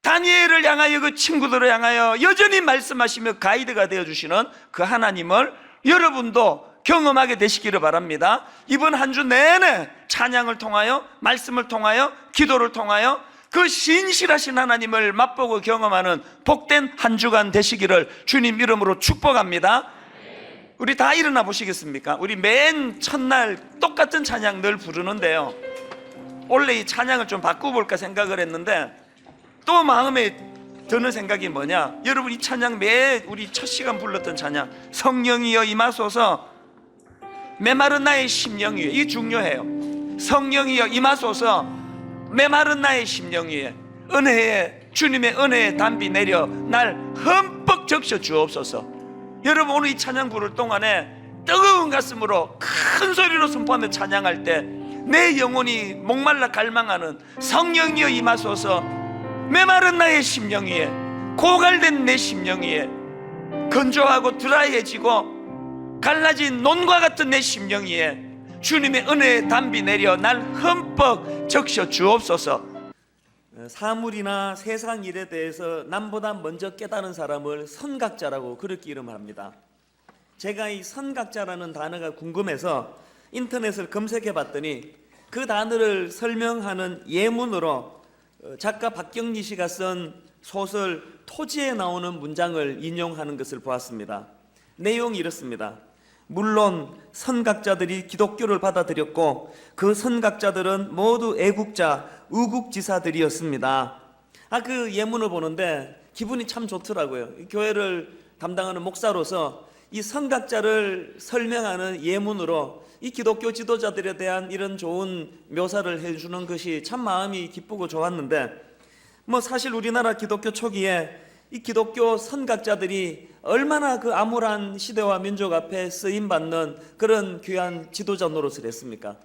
다니엘을 향하여, 그 친구들을 향하여 여전히 말씀하시며 가이드가 되어주시는 그 하나님을 여러분도 경험하게 되시기를 바랍니다. 이번 한 주 내내 찬양을 통하여, 말씀을 통하여, 기도를 통하여 그 신실하신 하나님을 맛보고 경험하는 복된 한 주간 되시기를 주님 이름으로 축복합니다. 우리 다 일어나 보시겠습니까? 우리 맨 첫날 똑같은 찬양 늘 부르는데요, 원래 이 찬양을 좀 바꿔볼까 생각을 했는데 또 마음에 드는 생각이 뭐냐, 여러분 이 찬양 매 우리 첫 시간 불렀던 찬양, 성령이여 임하소서 메마른 나의 심령 위에, 이게 중요해요. 성령이여 임하소서 메마른 나의 심령 위에 은혜의, 주님의 은혜의 담비 내려 날 흠뻑 적셔 주옵소서. 여러분 오늘 이 찬양 부를 동안에 뜨거운 가슴으로 큰 소리로 선포하며 찬양할 때 내 영혼이 목말라 갈망하는 성령이여 임하소서 메마른 나의 심령 위에, 고갈된 내 심령 위에, 건조하고 드라이해지고 갈라진 논과 같은 내 심령 위에 주님의 은혜의 담비 내려 날 흠뻑 적셔 주옵소서. 사물이나 세상 일에 대해서 남보다 먼저 깨달은 사람을 선각자라고 그렇게 이름합니다. 제가 이 선각자라는 단어가 궁금해서 인터넷을 검색해 봤더니 그 단어를 설명하는 예문으로 작가 박경리 씨가 쓴 소설 토지에 나오는 문장을 인용하는 것을 보았습니다. 내용이 이렇습니다. 물론 선각자들이 기독교를 받아들였고 그 선각자들은 모두 애국자, 의국지사들이었습니다. 그 예문을 보는데 기분이 참 좋더라고요. 교회를 담당하는 목사로서 이 선각자를 설명하는 예문으로 이 기독교 지도자들에 대한 이런 좋은 묘사를 해주는 것이 참 마음이 기쁘고 좋았는데, 사실 우리나라 기독교 초기에 이 기독교 선각자들이 얼마나 그 암울한 시대와 민족 앞에 쓰임받는 그런 귀한 지도자 노릇을 했습니까?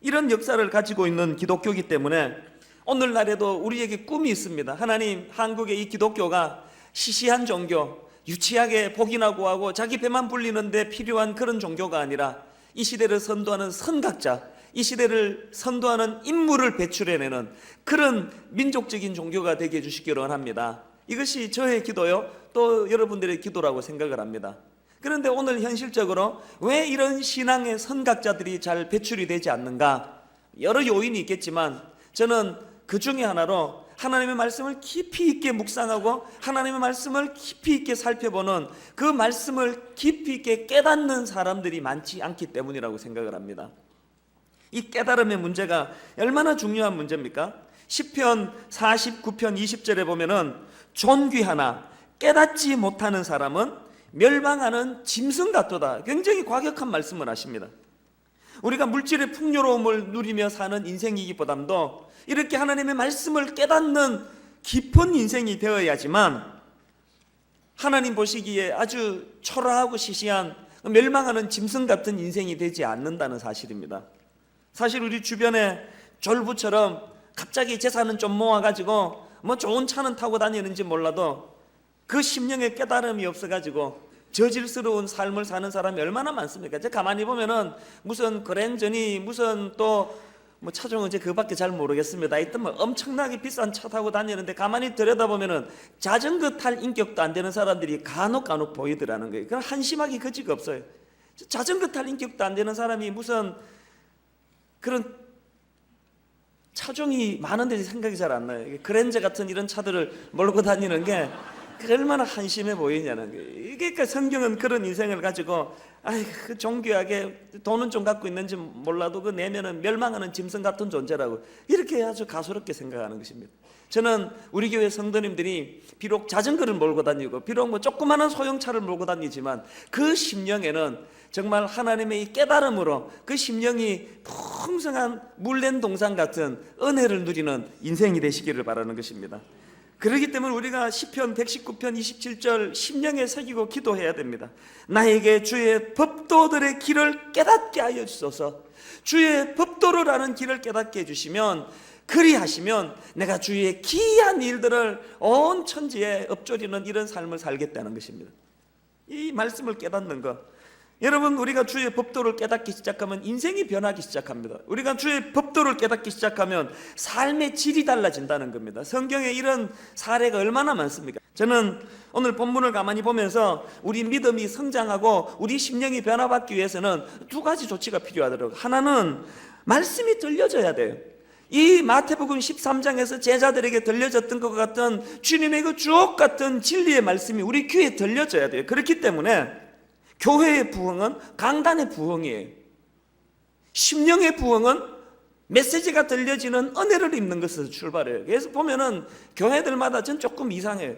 이런 역사를 가지고 있는 기독교이기 때문에 오늘날에도 우리에게 꿈이 있습니다. 하나님, 한국의 이 기독교가 시시한 종교, 유치하게 복이나 구하고 자기 배만 불리는데 필요한 그런 종교가 아니라 이 시대를 선도하는 선각자, 이 시대를 선도하는 인물을 배출해내는 그런 민족적인 종교가 되게 해주시기를 원합니다.
이것이 저의 기도요, 또 여러분들의 기도라고 생각을 합니다. 그런데 오늘 현실적으로 왜 이런 신앙의 선각자들이 잘 배출이 되지 않는가? 여러 요인이 있겠지만 저는 그 중에 하나로 하나님의 말씀을 깊이 있게 묵상하고 하나님의 말씀을 깊이 있게 살펴보는, 그 말씀을 깊이 있게 깨닫는 사람들이 많지 않기 때문이라고 생각을 합니다. 이 깨달음의 문제가 얼마나 중요한 문제입니까? 시편 49편 20절에 보면은 존귀하나 깨닫지 못하는 사람은 멸망하는 짐승 같도다. 굉장히 과격한 말씀을 하십니다. 우리가 물질의 풍요로움을 누리며 사는 인생이기보담도 이렇게 하나님의 말씀을 깨닫는 깊은 인생이 되어야지만 하나님 보시기에 아주 초라하고 시시한 멸망하는 짐승 같은 인생이 되지 않는다는 사실입니다. 사실 우리 주변에 졸부처럼 갑자기 재산은 좀 모아가지고 뭐 좋은 차는 타고 다니는지 몰라도 그 심령의 깨달음이 없어가지고 저질스러운 삶을 사는 사람이 얼마나 많습니까? 제가 가만히 보면은 무슨 그랜저니 무슨 또 뭐 차종은 이제 그밖에 잘 모르겠습니다. 하여튼 뭐 엄청나게 비싼 차 타고 다니는데 가만히 들여다보면은 자전거 탈 인격도 안 되는 사람들이 간혹 보이더라는 거예요. 그건 한심하기 거지가 없어요. 자전거 탈 인격도 안 되는 사람이 무슨 그런 차종이 많은데 생각이 잘 안 나요. 그랜저 같은 이런 차들을 몰고 다니는 게 얼마나 한심해 보이냐는 거예요. 이게 그러니까 성경은 그런 인생을 가지고 그 존귀하게 돈은 좀 갖고 있는지 몰라도 그 내면은 멸망하는 짐승 같은 존재라고 이렇게 아주 가소롭게 생각하는 것입니다. 저는 우리 교회 성도님들이 비록 자전거를 몰고 다니고 비록 뭐 조그마한 소형차를 몰고 다니지만 그 심령에는 정말 하나님의 이 깨달음으로 그 심령이 풍성한 물랜 동산 같은 은혜를 누리는 인생이 되시기를 바라는 것입니다. 그렇기 때문에 우리가 시편 119편 27절 심령에 새기고 기도해야 됩니다. 나에게 주의 법도들의 길을 깨닫게 하여 주소서. 주의 법도를 아는 길을 깨닫게 해주시면, 그리하시면 내가 주의 기이한 일들을 온 천지에 읊조리는 이런 삶을 살겠다는 것입니다. 이 말씀을 깨닫는 것, 여러분, 우리가 주의 법도를 깨닫기 시작하면 인생이 변하기 시작합니다. 우리가 주의 법도를 깨닫기 시작하면 삶의 질이 달라진다는 겁니다. 성경에 이런 사례가 얼마나 많습니까? 저는 오늘 본문을 가만히 보면서 우리 믿음이 성장하고 우리 심령이 변화받기 위해서는 두 가지 조치가 필요하더라고요. 하나는 말씀이 들려져야 돼요. 이 마태복음 13장에서 제자들에게 들려졌던 것 같은 주님의 그 주옥 같은 진리의 말씀이 우리 귀에 들려져야 돼요. 그렇기 때문에 교회의 부흥은 강단의 부흥이에요. 심령의 부흥은 메시지가 들려지는 은혜를 입는 것에서 출발해요. 그래서 보면은 교회들마다 전 조금 이상해요.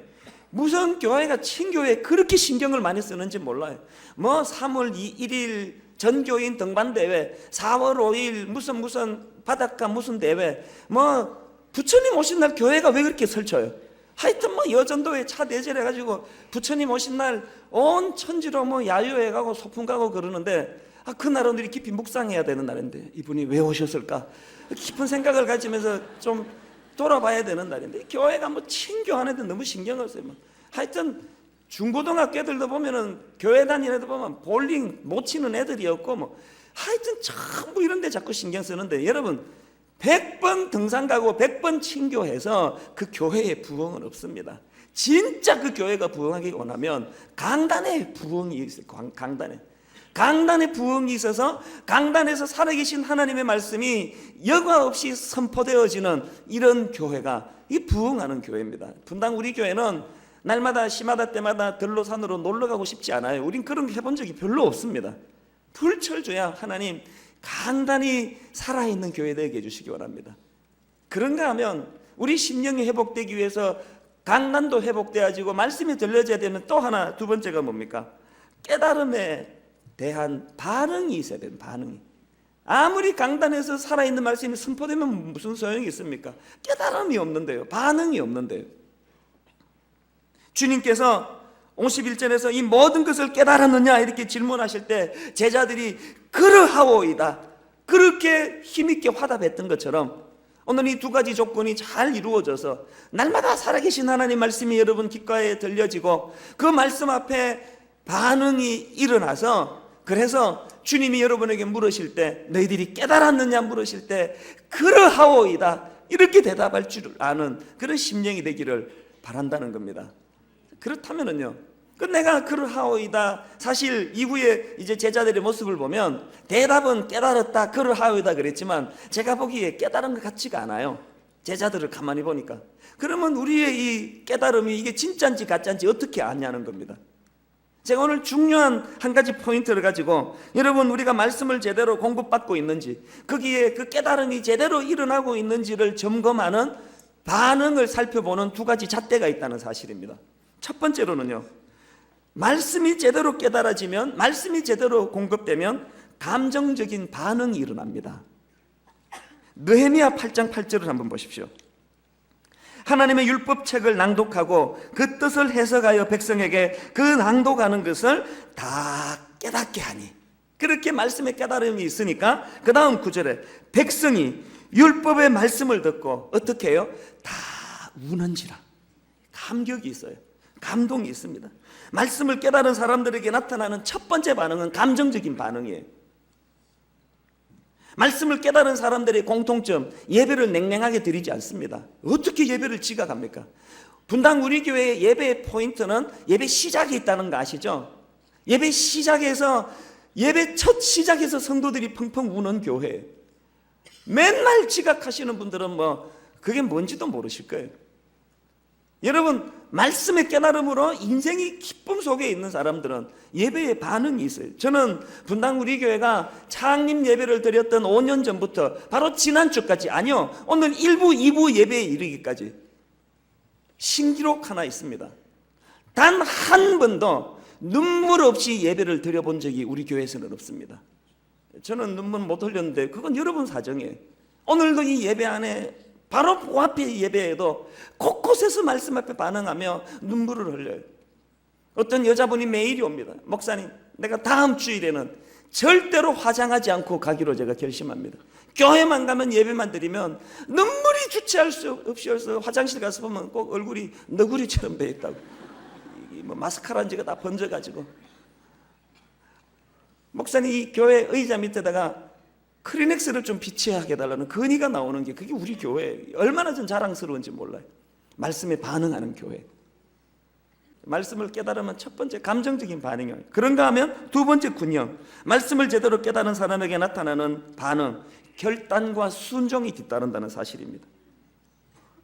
무슨 교회가 친교회에 그렇게 신경을 많이 쓰는지 몰라요. 뭐 3월 1일 전교인 등반대회, 4월 5일 무슨 바닷가 무슨 대회, 뭐 부처님 오신 날 교회가 왜 그렇게 설쳐요? 하여튼 뭐 여전도에 차 대절해가지고 부처님 오신 날 온 천지로 뭐 야유해가고 소풍 가고 그러는데 그날은 우리 깊이 묵상해야 되는 날인데 이분이 왜 오셨을까? 깊은 생각을 가지면서 좀 돌아봐야 되는 날인데 교회가 뭐 친교 안 해도 너무 신경을 써요. 하여튼 중고등학교 애들도 보면은 교회 다니는 애들 보면 볼링 못 치는 애들이 없고 뭐 하여튼 전부 이런 데 자꾸 신경 쓰는데 여러분 100번 등산 가고 100번 친교해서 그 교회의 부흥은 없습니다. 진짜 그 교회가 부흥하기 원하면 강단의 부흥이 있어요. 강단의 부흥이 있어서 강단에서 살아계신 하나님의 말씀이 여과 없이 선포되어지는 이런 교회가 이 부흥하는 교회입니다. 분당 우리 교회는 날마다 시마다 때마다 들로산으로 놀러 가고 싶지 않아요. 우린 그런 거 해본 적이 별로 없습니다. 불철주야 하나님 강단이 살아있는 교회 되게 해주시기 원합니다. 그런가 하면 우리 심령이 회복되기 위해서 강단도 회복되어지고 말씀이 들려져야 되는 또 하나 두 번째가 뭡니까? 깨달음에 대한 반응이 있어야 돼요. 반응이. 아무리 강단에서 살아있는 말씀이 선포되면 무슨 소용이 있습니까? 깨달음이 없는데요. 반응이 없는데요. 주님께서 51절에서 이 모든 것을 깨달았느냐 이렇게 질문하실 때 제자들이 그러하오이다 그렇게 힘있게 화답했던 것처럼 오늘 이 두 가지 조건이 잘 이루어져서 날마다 살아계신 하나님 말씀이 여러분 귓가에 들려지고 그 말씀 앞에 반응이 일어나서 그래서 주님이 여러분에게 물으실 때 너희들이 깨달았느냐 물으실 때 그러하오이다 이렇게 대답할 줄 아는 그런 심령이 되기를 바란다는 겁니다. 그렇다면은요, 내가 그러하오이다. 사실 이후에 이제 제자들의 모습을 보면 대답은 깨달았다, 그러하오이다 그랬지만 제가 보기에 깨달은 것 같지가 않아요. 제자들을 가만히 보니까. 그러면 우리의 이 깨달음이 이게 진짜인지 가짜인지 어떻게 아냐는 겁니다. 제가 오늘 중요한 한 가지 포인트를 가지고 여러분, 우리가 말씀을 제대로 공급받고 있는지, 거기에 그 깨달음이 제대로 일어나고 있는지를 점검하는 반응을 살펴보는 두 가지 잣대가 있다는 사실입니다. 첫 번째로는요, 말씀이 제대로 깨달아지면, 말씀이 제대로 공급되면 감정적인 반응이 일어납니다. 느헤미야 8장 8절을 한번 보십시오. 하나님의 율법책을 낭독하고 그 뜻을 해석하여 백성에게 그 낭독하는 것을 다 깨닫게 하니, 그렇게 말씀의 깨달음이 있으니까 그 다음 구절에 백성이 율법의 말씀을 듣고 어떻게 해요? 다 우는지라. 감격이 있어요. 감동이 있습니다. 말씀을 깨달은 사람들에게 나타나는 첫 번째 반응은 감정적인 반응이에요. 말씀을 깨달은 사람들의 공통점, 예배를 냉랭하게 드리지 않습니다. 어떻게 예배를 지각합니까? 분당 우리 교회의 예배의 포인트는 예배 시작에 있다는 거 아시죠? 예배 시작에서, 예배 첫 시작에서 성도들이 펑펑 우는 교회예요. 맨날 지각하시는 분들은 그게 뭔지도 모르실 거예요. 여러분, 말씀의 깨달음으로 인생이 기쁨 속에 있는 사람들은 예배에 반응이 있어요. 저는 분당 우리 교회가 창립 예배를 드렸던 5년 전부터 바로 지난주까지, 아니요, 오늘 1부, 2부 예배에 이르기까지 신기록 하나 있습니다. 단 한 번도 눈물 없이 예배를 드려본 적이 우리 교회에서는 없습니다. 저는 눈물 못 흘렸는데 그건 여러분 사정이에요. 오늘도 이 예배 안에 바로 그 앞에 예배에도 곳곳에서 말씀 앞에 반응하며 눈물을 흘려요. 어떤 여자분이 매일이 옵니다. 목사님, 내가 다음 주일에는 절대로 화장하지 않고 가기로 제가 결심합니다. 교회만 가면, 예배만 드리면 눈물이 주체할 수 없이 해서 화장실 가서 보면 꼭 얼굴이 너구리처럼 배있다고, 마스카라인지가 다 번져가지고. 목사님, 이 교회 의자 밑에다가 크리넥스를 좀 비치하게 해달라는 건의가 나오는 게, 그게 우리 교회 얼마나 전 자랑스러운지 몰라요. 말씀에 반응하는 교회. 말씀을 깨달으면 첫 번째 감정적인 반응이에요. 그런가 하면 두 번째 군형, 말씀을 제대로 깨달은 사람에게 나타나는 반응, 결단과 순종이 뒤따른다는 사실입니다.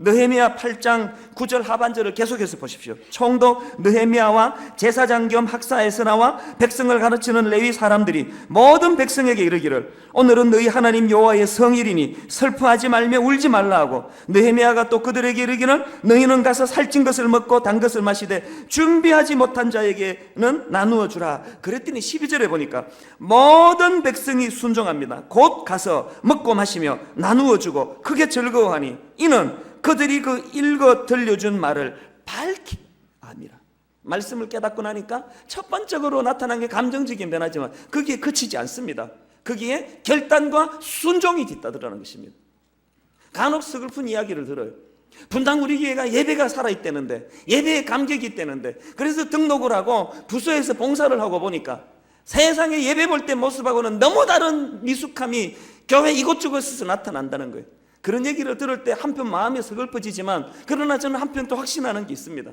느헤미야 8장 9절 하반절을 계속해서 보십시오. 총독 느헤미야와 제사장 겸 학사 에스라와 백성을 가르치는 레위 사람들이 모든 백성에게 이르기를, 오늘은 너희 하나님 여호와의 성일이니 슬퍼하지 말며 울지 말라 하고, 느헤미야가 또 그들에게 이르기를, 너희는 가서 살찐 것을 먹고 단 것을 마시되 준비하지 못한 자에게는 나누어 주라. 그랬더니 12절에 보니까 모든 백성이 순종합니다. 곧 가서 먹고 마시며 나누어 주고 크게 즐거워하니, 이는 그들이 그 읽어 들려준 말을 밝히 압니다. 말씀을 깨닫고 나니까 첫 번째로 나타난 게 감정적인 변화지만 거기에 그치지 않습니다. 거기에 결단과 순종이 뒤따르는 것입니다. 간혹 서글픈 이야기를 들어요. 분당 우리 교회가 예배가 살아있다는데, 예배에 감격이 있다는데, 그래서 등록을 하고 부서에서 봉사를 하고 보니까 세상에 예배 볼 때 모습하고는 너무 다른 미숙함이 교회 이곳저곳에서 나타난다는 거예요. 그런 얘기를 들을 때 한편 마음이 서글퍼지지만, 그러나 저는 한편 또 확신하는 게 있습니다.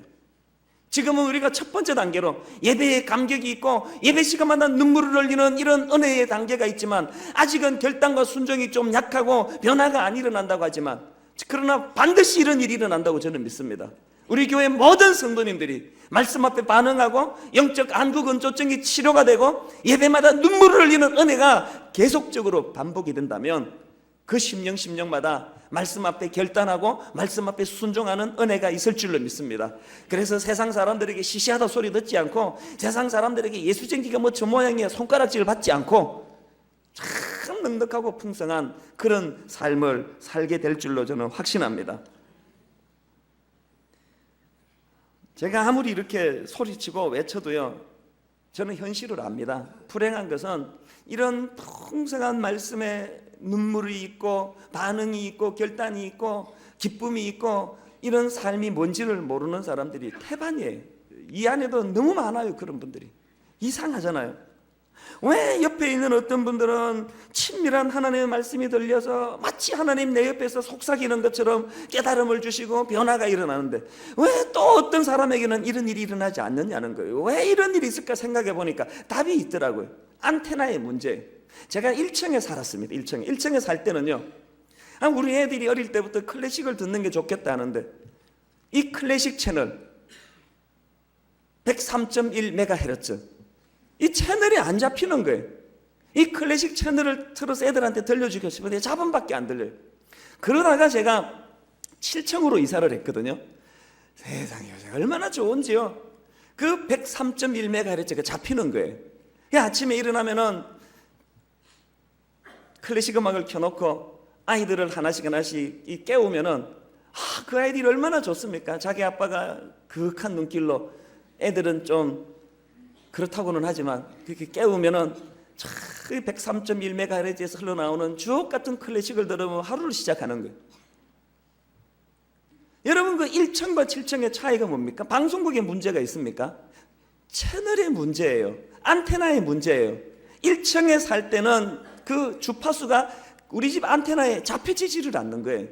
지금은 우리가 첫 번째 단계로 예배에 감격이 있고 예배 시간마다 눈물을 흘리는 이런 은혜의 단계가 있지만, 아직은 결단과 순종이 좀 약하고 변화가 안 일어난다고 하지만, 그러나 반드시 이런 일이 일어난다고 저는 믿습니다. 우리 교회 모든 성도님들이 말씀 앞에 반응하고 영적 안구건조증이 치료가 되고 예배마다 눈물을 흘리는 은혜가 계속적으로 반복이 된다면, 그 심령마다 말씀 앞에 결단하고 말씀 앞에 순종하는 은혜가 있을 줄로 믿습니다. 그래서 세상 사람들에게 시시하다 소리 듣지 않고, 세상 사람들에게 예수쟁기가 저 모양이야 손가락질을 받지 않고 참 넉넉하고 풍성한 그런 삶을 살게 될 줄로 저는 확신합니다. 제가 아무리 이렇게 소리치고 외쳐도요, 저는 현실을 압니다. 불행한 것은 이런 풍성한 말씀에 눈물이 있고 반응이 있고 결단이 있고 기쁨이 있고 이런 삶이 뭔지를 모르는 사람들이 태반이에요. 이 안에도 너무 많아요. 그런 분들이. 이상하잖아요. 왜 옆에 있는 어떤 분들은 친밀한 하나님의 말씀이 들려서 마치 하나님 내 옆에서 속삭이는 것처럼 깨달음을 주시고 변화가 일어나는데 왜 또 어떤 사람에게는 이런 일이 일어나지 않느냐는 거예요. 왜 이런 일이 있을까 생각해 보니까 답이 있더라고요. 안테나의 문제. 제가 1층에 살았습니다. 1층에 살 때는요, 우리 애들이 어릴 때부터 클래식을 듣는 게 좋겠다 하는데 이 클래식 채널 103.1MHz 이 채널이 안 잡히는 거예요. 이 클래식 채널을 틀어서 애들한테 들려주고 싶은데 잡음밖에 안 들려요. 그러다가 제가 7층으로 이사를 했거든요. 세상에 얼마나 좋은지요. 그 103.1MHz가 잡히는 거예요. 아침에 일어나면은 클래식 음악을 켜놓고 아이들을 하나씩 깨우면은 그 아이들이 얼마나 좋습니까? 자기 아빠가 그윽한 눈길로, 애들은 좀 그렇다고는 하지만 그렇게 깨우면은 103.1MHz에서 흘러나오는 주옥 같은 클래식을 들으면 하루를 시작하는 거예요. 여러분, 그 1층과 7층의 차이가 뭡니까? 방송국에 문제가 있습니까? 채널의 문제예요. 안테나의 문제예요. 1층에 살 때는 그 주파수가 우리 집 안테나에 잡혀지지를 않는 거예요.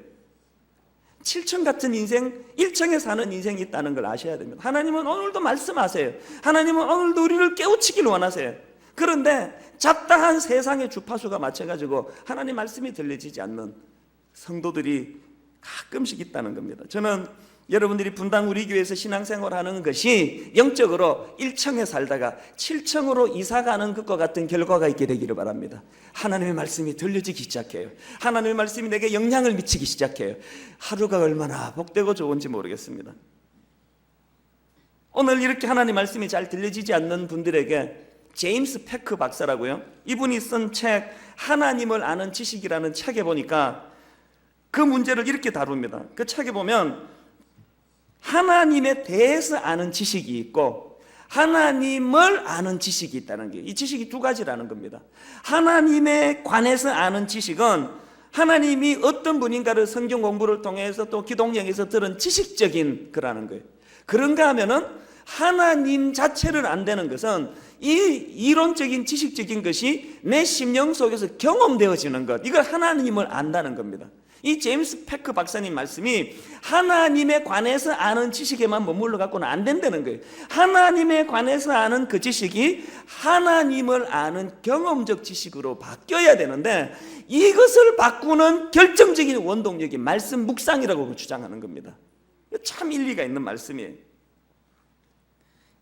7층 같은 인생, 1층에 사는 인생이 있다는 걸 아셔야 됩니다. 하나님은 오늘도 말씀하세요. 하나님은 오늘도 우리를 깨우치기를 원하세요. 그런데 잡다한 세상의 주파수가 맞춰가지고 하나님 말씀이 들려지지 않는 성도들이 가끔씩 있다는 겁니다. 저는 여러분들이 분당 우리 교회에서 신앙생활하는 것이 영적으로 1층에 살다가 7층으로 이사가는 것과 같은 결과가 있게 되기를 바랍니다. 하나님의 말씀이 들려지기 시작해요. 하나님의 말씀이 내게 영향을 미치기 시작해요. 하루가 얼마나 복되고 좋은지 모르겠습니다. 오늘 이렇게 하나님 말씀이 잘 들려지지 않는 분들에게 제임스 패크 박사라고요, 이분이 쓴 책 하나님을 아는 지식이라는 책에 보니까 그 문제를 이렇게 다룹니다. 그 책에 보면 하나님에 대해서 아는 지식이 있고 하나님을 아는 지식이 있다는 게, 이 지식이 두 가지라는 겁니다. 하나님에 관해서 아는 지식은 하나님이 어떤 분인가를 성경 공부를 통해서 또 기독령에서 들은 지식적인 거라는 거예요. 그런가 하면은 하나님 자체를 안다는 것은 이 이론적인 지식적인 것이 내 심령 속에서 경험되어지는 것, 이걸 하나님을 안다는 겁니다. 이 제임스 패크 박사님 말씀이 하나님에 관해서 아는 지식에만 머물러 갖고는 안 된다는 거예요. 하나님에 관해서 아는 그 지식이 하나님을 아는 경험적 지식으로 바뀌어야 되는데 이것을 바꾸는 결정적인 원동력이 말씀 묵상이라고 주장하는 겁니다. 참 일리가 있는 말씀이에요.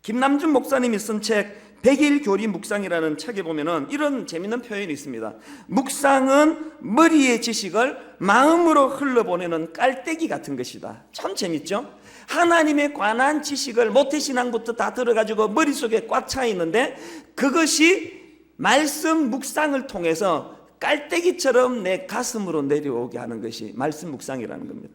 김남준 목사님이 쓴 책 100일 교리 묵상이라는 책에 보면은 이런 재밌는 표현이 있습니다. 묵상은 머리의 지식을 마음으로 흘러보내는 깔때기 같은 것이다. 참 재밌죠? 하나님에 관한 지식을 모태신앙부터 다 들어가지고 머릿속에 꽉 차 있는데 그것이 말씀 묵상을 통해서 깔때기처럼 내 가슴으로 내려오게 하는 것이 말씀 묵상이라는 겁니다.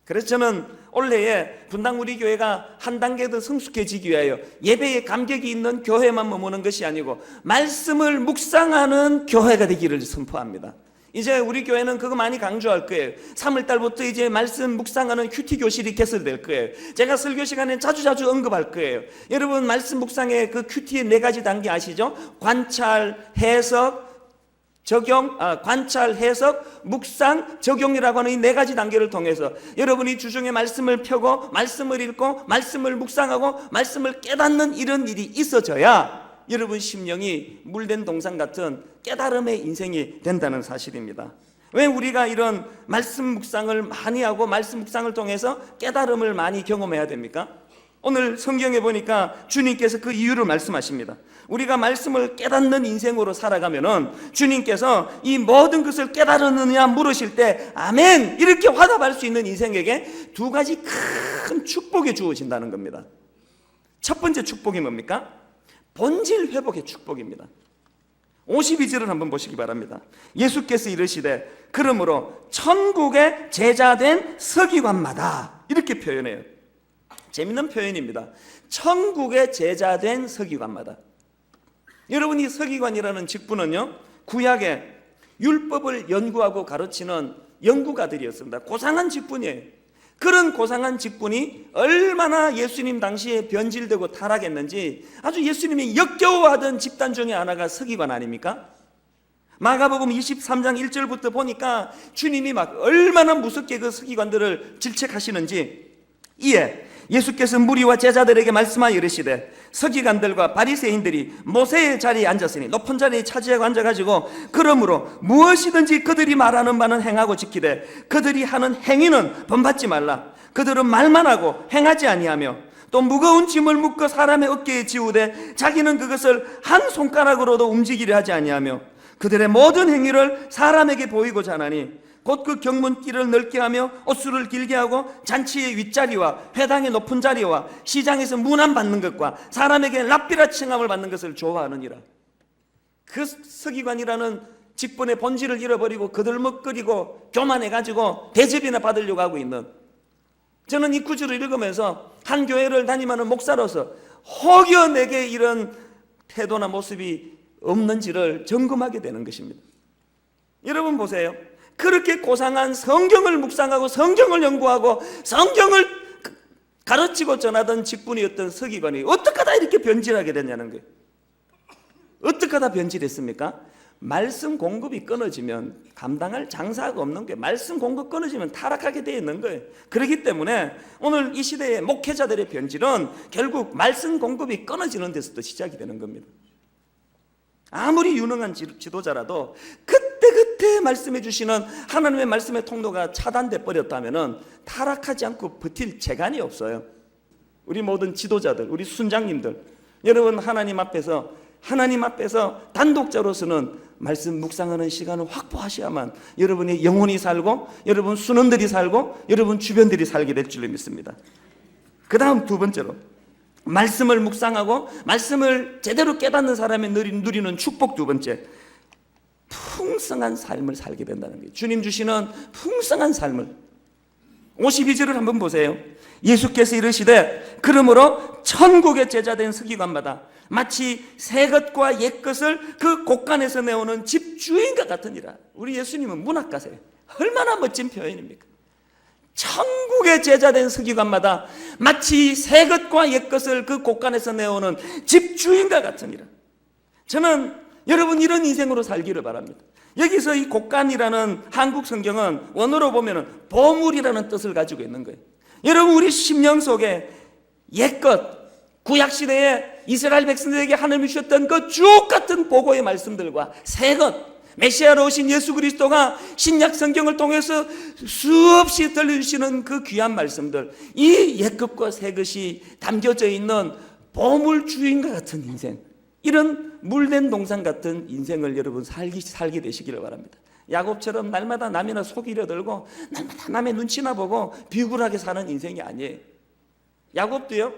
그래서 저는 올해에 분당 우리 교회가 한 단계 더 성숙해지기 위하여 예배에 감격이 있는 교회만 머무는 것이 아니고 말씀을 묵상하는 교회가 되기를 선포합니다. 이제 우리 교회는 그거 많이 강조할 거예요. 3월달부터 이제 말씀 묵상하는 큐티 교실이 개설될 거예요. 제가 설교 시간에 자주 언급할 거예요. 여러분, 말씀 묵상의 그 큐티의 4가지 단계 아시죠? 관찰, 해석, 적용, 관찰, 해석, 묵상, 적용이라고 하는 이 4가지 단계를 통해서 여러분이 주중에 말씀을 펴고 말씀을 읽고 말씀을 묵상하고 말씀을 깨닫는 이런 일이 있어져야 여러분 심령이 물된 동상 같은 깨달음의 인생이 된다는 사실입니다. 왜 우리가 이런 말씀 묵상을 많이 하고 말씀 묵상을 통해서 깨달음을 많이 경험해야 됩니까? 오늘 성경에 보니까 주님께서 그 이유를 말씀하십니다. 우리가 말씀을 깨닫는 인생으로 살아가면은 주님께서 이 모든 것을 깨달았느냐 물으실 때 아멘 이렇게 화답할 수 있는 인생에게 2가지 큰 축복이 주어진다는 겁니다. 첫 번째 축복이 뭡니까? 본질 회복의 축복입니다. 52절을 한번 보시기 바랍니다. 예수께서 이르시되 그러므로 천국의 제자된 서기관마다, 이렇게 표현해요. 재밌는 표현입니다. 천국의 제자된 서기관마다. 여러분, 이 서기관이라는 직분은요, 구약에 율법을 연구하고 가르치는 연구가들이었습니다. 고상한 직분이에요. 그런 고상한 직분이 얼마나 예수님 당시에 변질되고 타락했는지 아주 예수님이 역겨워하던 집단 중에 하나가 서기관 아닙니까? 마가복음 23장 1절부터 보니까 주님이 막 얼마나 무섭게 그 서기관들을 질책하시는지, 이에 예수께서 무리와 제자들에게 말씀하여 이르시되 서기관들과 바리새인들이 모세의 자리에 앉았으니, 높은 자리에 차지하고 앉아가지고 그러므로 무엇이든지 그들이 말하는 바는 행하고 지키되 그들이 하는 행위는 본받지 말라. 그들은 말만 하고 행하지 아니하며 또 무거운 짐을 묶어 사람의 어깨에 지우되 자기는 그것을 한 손가락으로도 움직이려 하지 아니하며 그들의 모든 행위를 사람에게 보이고자 하나니 곧 그 경문길을 넓게 하며 옷수를 길게 하고 잔치의 윗자리와 회당의 높은 자리와 시장에서 문안 받는 것과 사람에게 랍비라 칭함을 받는 것을 좋아하느니라. 그 서기관이라는 직분의 본질을 잃어버리고 거들먹거리고 교만해가지고 대접이나 받으려고 하고 있는, 저는 이 구절을 읽으면서 한 교회를 다니는 목사로서 혹여 내게 이런 태도나 모습이 없는지를 점검하게 되는 것입니다. 여러분 보세요. 그렇게 고상한 성경을 묵상하고 성경을 연구하고 성경을 가르치고 전하던 직분이었던 서기관이 어떻게 하다 이렇게 변질하게 됐냐는 거예요. 어떻게 하다 변질했습니까? 말씀 공급이 끊어지면 감당할 장사가 없는 거예요. 말씀 공급 끊어지면 타락하게 되어 있는 거예요. 그렇기 때문에 오늘 이 시대의 목회자들의 변질은 결국 말씀 공급이 끊어지는 데서부터 시작이 되는 겁니다. 아무리 유능한 지도자라도 그때 말씀해 주시는 하나님의 말씀의 통로가 차단돼 버렸다면 타락하지 않고 버틸 재간이 없어요. 우리 모든 지도자들, 우리 순장님들, 여러분 하나님 앞에서 단독자로서는 말씀 묵상하는 시간을 확보하셔야만 여러분의 영혼이 살고 여러분 순원들이 살고 여러분 주변들이 살게 될 줄로 믿습니다. 그 다음 두 번째로, 말씀을 묵상하고 말씀을 제대로 깨닫는 사람이 누리는 축복 두 번째, 풍성한 삶을 살게 된다는 거예요. 주님 주시는 풍성한 삶을. 52절을 한번 보세요. 예수께서 이르시되 그러므로 천국의 제자된 서기관마다 마치 새 것과 옛 것을 그 곳간에서 내오는 집주인과 같으니라. 우리 예수님은 문학가세요. 얼마나 멋진 표현입니까? 천국의 제자된 서기관마다 마치 새 것과 옛 것을 그 곳간에서 내오는 집주인과 같으니라. 저는 여러분 이런 인생으로 살기를 바랍니다. 여기서 이 곳간이라는 한국 성경은 원어로 보면 보물이라는 뜻을 가지고 있는 거예요. 여러분 우리 심령 속에 옛것, 구약시대에 이스라엘 백성들에게 하나님이 주셨던 그 주옥 같은 보고의 말씀들과 새것, 메시아로 오신 예수 그리스도가 신약 성경을 통해서 수없이 들려주시는 그 귀한 말씀들, 이 옛것과 새것이 담겨져 있는 보물 주인과 같은 인생, 이런 물된 동상 같은 인생을 여러분 살게 되시기를 바랍니다. 야곱처럼 날마다 남이나 속이려 들고 날마다 남의 눈치나 보고 비굴하게 사는 인생이 아니에요. 야곱도요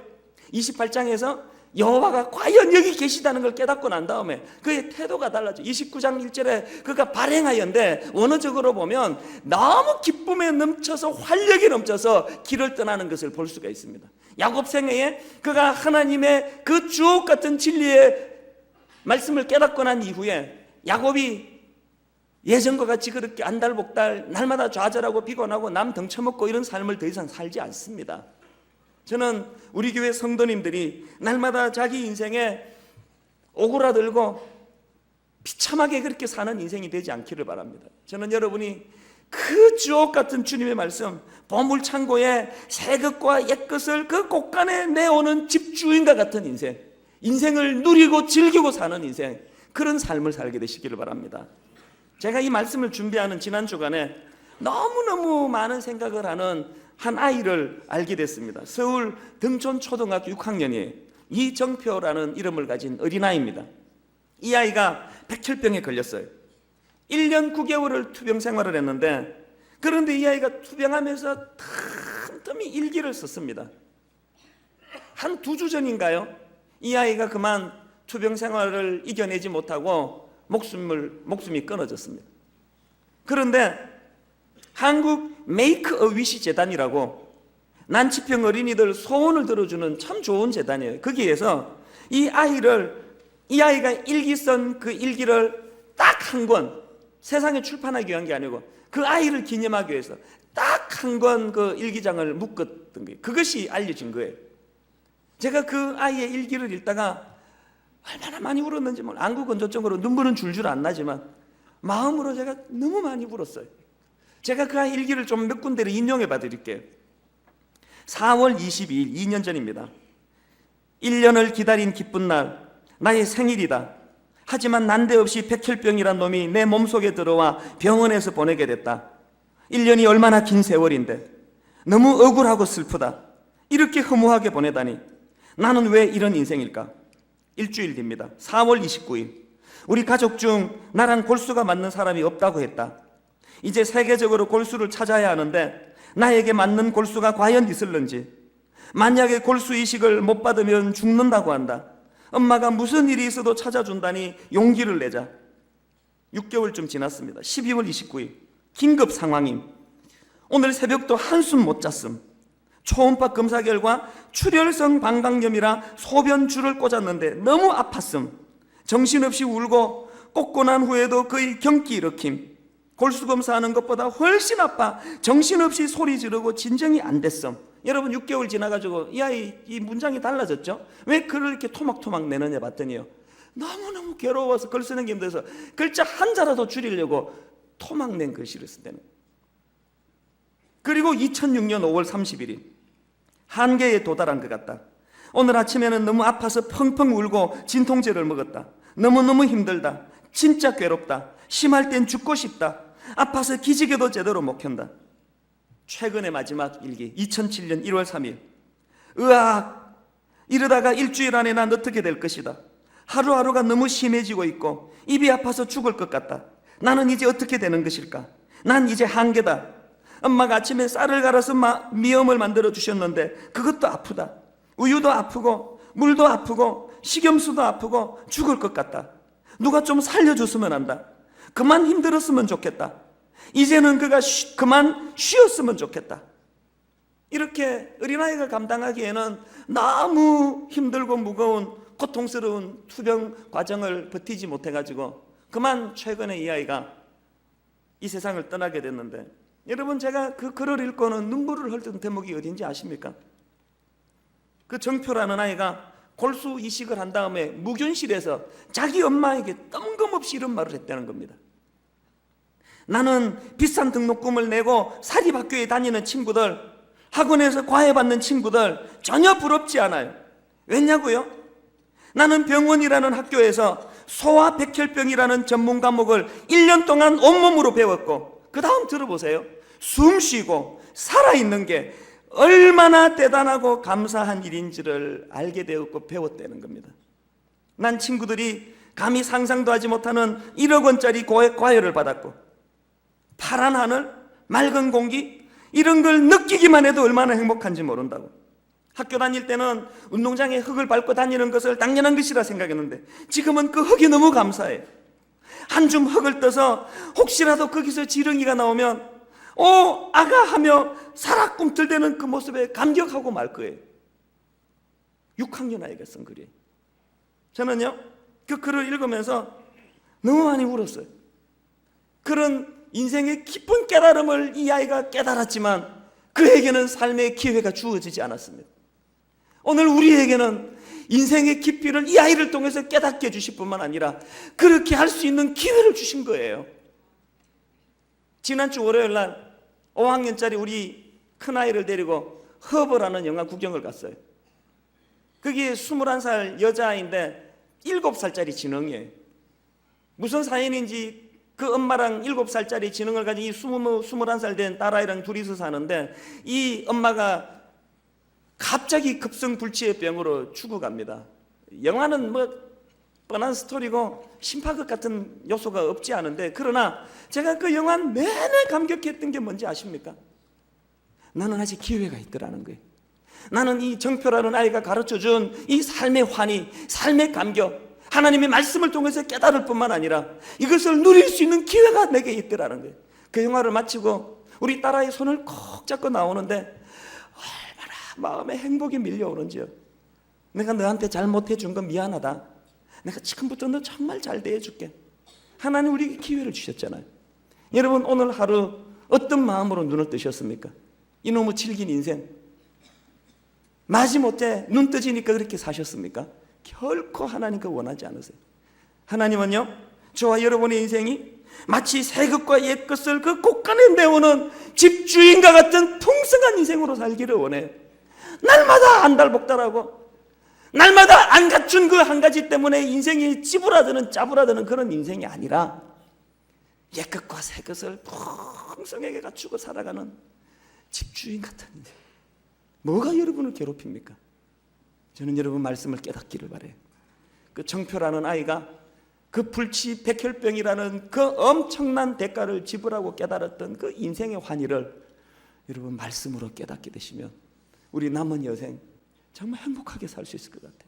28장에서 여호와가 과연 여기 계시다는 걸 깨닫고 난 다음에 그의 태도가 달라져. 29장 1절에 그가 발행하였는데 원어적으로 보면 너무 기쁨에 넘쳐서 활력이 넘쳐서 길을 떠나는 것을 볼 수가 있습니다. 야곱 생애에 그가 하나님의 그 주옥 같은 진리의 말씀을 깨닫고 난 이후에 야곱이 예전과 같이 그렇게 안달복달 날마다 좌절하고 피곤하고 남 덩쳐먹고 이런 삶을 더 이상 살지 않습니다. 저는 우리 교회 성도님들이 날마다 자기 인생에 오그라들고 비참하게 그렇게 사는 인생이 되지 않기를 바랍니다. 저는 여러분이 그 주옥 같은 주님의 말씀, 보물 창고에 새 것과 옛 것을 그 곳간에 내오는 집주인과 같은 인생, 인생을 누리고 즐기고 사는 인생, 그런 삶을 살게 되시기를 바랍니다. 제가 이 말씀을 준비하는 지난 주간에 너무너무 많은 생각을 하는 한 아이를 알게 됐습니다. 서울 등촌초등학교 6학년이에요. 이정표라는 이름을 가진 어린아이입니다. 이 아이가 백혈병에 걸렸어요. 1년 9개월을 투병 생활을 했는데, 그런데 이 아이가 투병하면서 틈틈이 일기를 썼습니다. 한 2주 전인가요? 이 아이가 그만 투병 생활을 이겨내지 못하고 목숨이 끊어졌습니다. 그런데 한국 메이크 어 위시 재단이라고 난치병 어린이들 소원을 들어주는 참 좋은 재단이에요. 거기에서 이 아이가 일기 쓴 그 일기를 딱 한 권, 세상에 출판하기 위한 게 아니고 그 아이를 기념하기 위해서 딱 한 권 그 일기장을 묶었던 거예요. 그것이 알려진 거예요. 제가 그 아이의 일기를 읽다가 얼마나 많이 울었는지 몰라. 안국은 저쪽으로 눈물은 줄줄 안 나지만 마음으로 제가 너무 많이 울었어요. 제가 그 아이 일기를 좀 몇 군데를 인용해 봐 드릴게요. 4월 22일 2년 전입니다. 1년을 기다린 기쁜 날, 나의 생일이다. 하지만 난데없이 백혈병이란 놈이 내 몸속에 들어와 병원에서 보내게 됐다. 1년이 얼마나 긴 세월인데 너무 억울하고 슬프다. 이렇게 허무하게 보내다니. 나는 왜 이런 인생일까? 일주일 뒤입니다. 4월 29일 우리 가족 중 나랑 골수가 맞는 사람이 없다고 했다. 이제 세계적으로 골수를 찾아야 하는데 나에게 맞는 골수가 과연 있을는지, 만약에 골수 이식을 못 받으면 죽는다고 한다. 엄마가 무슨 일이 있어도 찾아준다니 용기를 내자. 6개월쯤 지났습니다. 12월 29일 긴급 상황임. 오늘 새벽도 한숨 못 잤음. 초음파 검사 결과 출혈성 방광염이라 소변줄을 꽂았는데 너무 아팠음. 정신없이 울고 꽂고 난 후에도 거의 경기 일으킴. 골수 검사하는 것보다 훨씬 아파 정신없이 소리 지르고 진정이 안 됐음. 여러분 6개월 지나가지고 이 아이 이 문장이 달라졌죠? 왜 글을 이렇게 토막토막 내느냐 봤더니요, 너무너무 괴로워서 글 쓰는 게 힘들어서 글자 한자라도 줄이려고 토막 낸 글씨를 쓴다는. 그리고 2006년 5월 31일 한계에 도달한 것 같다. 오늘 아침에는 너무 아파서 펑펑 울고 진통제를 먹었다. 너무너무 힘들다. 진짜 괴롭다. 심할 땐 죽고 싶다. 아파서 기지개도 제대로 못 켠다. 최근의 마지막 일기 2007년 1월 3일 으악, 이러다가 일주일 안에 난 어떻게 될 것이다. 하루하루가 너무 심해지고 있고 입이 아파서 죽을 것 같다. 나는 이제 어떻게 되는 것일까? 난 이제 한계다. 엄마가 아침에 쌀을 갈아서 미염을 만들어 주셨는데 그것도 아프다. 우유도 아프고 물도 아프고 식염수도 아프고 죽을 것 같다. 누가 좀 살려줬으면 한다. 그만 힘들었으면 좋겠다. 이제는 그가 그만 쉬었으면 좋겠다. 이렇게 어린아이가 감당하기에는 너무 힘들고 무거운 고통스러운 투병 과정을 버티지 못해가지고 그만 최근에 이 아이가 이 세상을 떠나게 됐는데, 여러분 제가 그 글을 읽고는 눈물을 흘리던 대목이 어딘지 아십니까? 그 정표라는 아이가 골수 이식을 한 다음에 무균실에서 자기 엄마에게 뜬금없이 이런 말을 했다는 겁니다. 나는 비싼 등록금을 내고 사립학교에 다니는 친구들, 학원에서 과외받는 친구들 전혀 부럽지 않아요. 왜냐고요? 나는 병원이라는 학교에서 소아 백혈병이라는 전문 과목을 1년 동안 온몸으로 배웠고, 그 다음 들어보세요. 숨 쉬고 살아있는 게 얼마나 대단하고 감사한 일인지를 알게 되었고 배웠다는 겁니다. 난 친구들이 감히 상상도 하지 못하는 1억 원짜리 과외를 받았고, 파란 하늘, 맑은 공기, 이런 걸 느끼기만 해도 얼마나 행복한지 모른다고. 학교 다닐 때는 운동장에 흙을 밟고 다니는 것을 당연한 것이라 생각했는데 지금은 그 흙이 너무 감사해요. 한 줌 흙을 떠서 혹시라도 거기서 지렁이가 나오면 오 아가 하며 살아 꿈틀대는 그 모습에 감격하고 말 거예요. 6학년 아이가 쓴 글이에요. 저는요 그 글을 읽으면서 너무 많이 울었어요. 그런 인생의 깊은 깨달음을 이 아이가 깨달았지만 그에게는 삶의 기회가 주어지지 않았습니다. 오늘 우리에게는 인생의 깊이를 이 아이를 통해서 깨닫게 해주실 뿐만 아니라 그렇게 할 수 있는 기회를 주신 거예요. 지난주 월요일 날 5학년짜리 우리 큰아이를 데리고 허브라는 영화 구경을 갔어요. 거기에 21살 여자아이인데 7살짜리 지능이에요. 무슨 사연인지 그 엄마랑 7살짜리 지능을 가진 이 21살 된 딸아이랑 둘이서 사는데 이 엄마가 갑자기 급성불치의 병으로 죽어갑니다. 영화는 뭐 뻔한 스토리고 심파극 같은 요소가 없지 않은데, 그러나 제가 그 영화 내내 감격했던 게 뭔지 아십니까? 나는 아직 기회가 있더라는 거예요. 나는 이 정표라는 아이가 가르쳐준 이 삶의 환희, 삶의 감격, 하나님의 말씀을 통해서 깨달을 뿐만 아니라 이것을 누릴 수 있는 기회가 내게 있더라는 거예요. 그 영화를 마치고 우리 딸아이 손을 콕 잡고 나오는데 얼마나 마음에 행복이 밀려오는지요. 내가 너한테 잘못해준 건 미안하다. 내가 지금부터 너 정말 잘 대해줄게. 하나님 우리에게 기회를 주셨잖아요. 여러분 오늘 하루 어떤 마음으로 눈을 뜨셨습니까? 이놈의 질긴 인생 마지못해 눈 뜨지니까 그렇게 사셨습니까? 결코 하나님께 원하지 않으세요. 하나님은요, 저와 여러분의 인생이 마치 새 것과 옛 것을 그 곳간에 내오는 집주인과 같은 풍성한 인생으로 살기를 원해요. 날마다 안달복달하고 날마다 안 갖춘 그 한 가지 때문에 인생이 찌부라드는 짜부라드는 그런 인생이 아니라 옛 것과 새 것을 풍성하게 갖추고 살아가는 집주인 같은 인생. 뭐가 여러분을 괴롭힙니까? 저는 여러분 말씀을 깨닫기를 바래요. 그 정표라는 아이가 그 불치 백혈병이라는 그 엄청난 대가를 지불하고 깨달았던 그 인생의 환희를 여러분 말씀으로 깨닫게 되시면 우리 남은 여생 정말 행복하게 살 수 있을 것 같아요.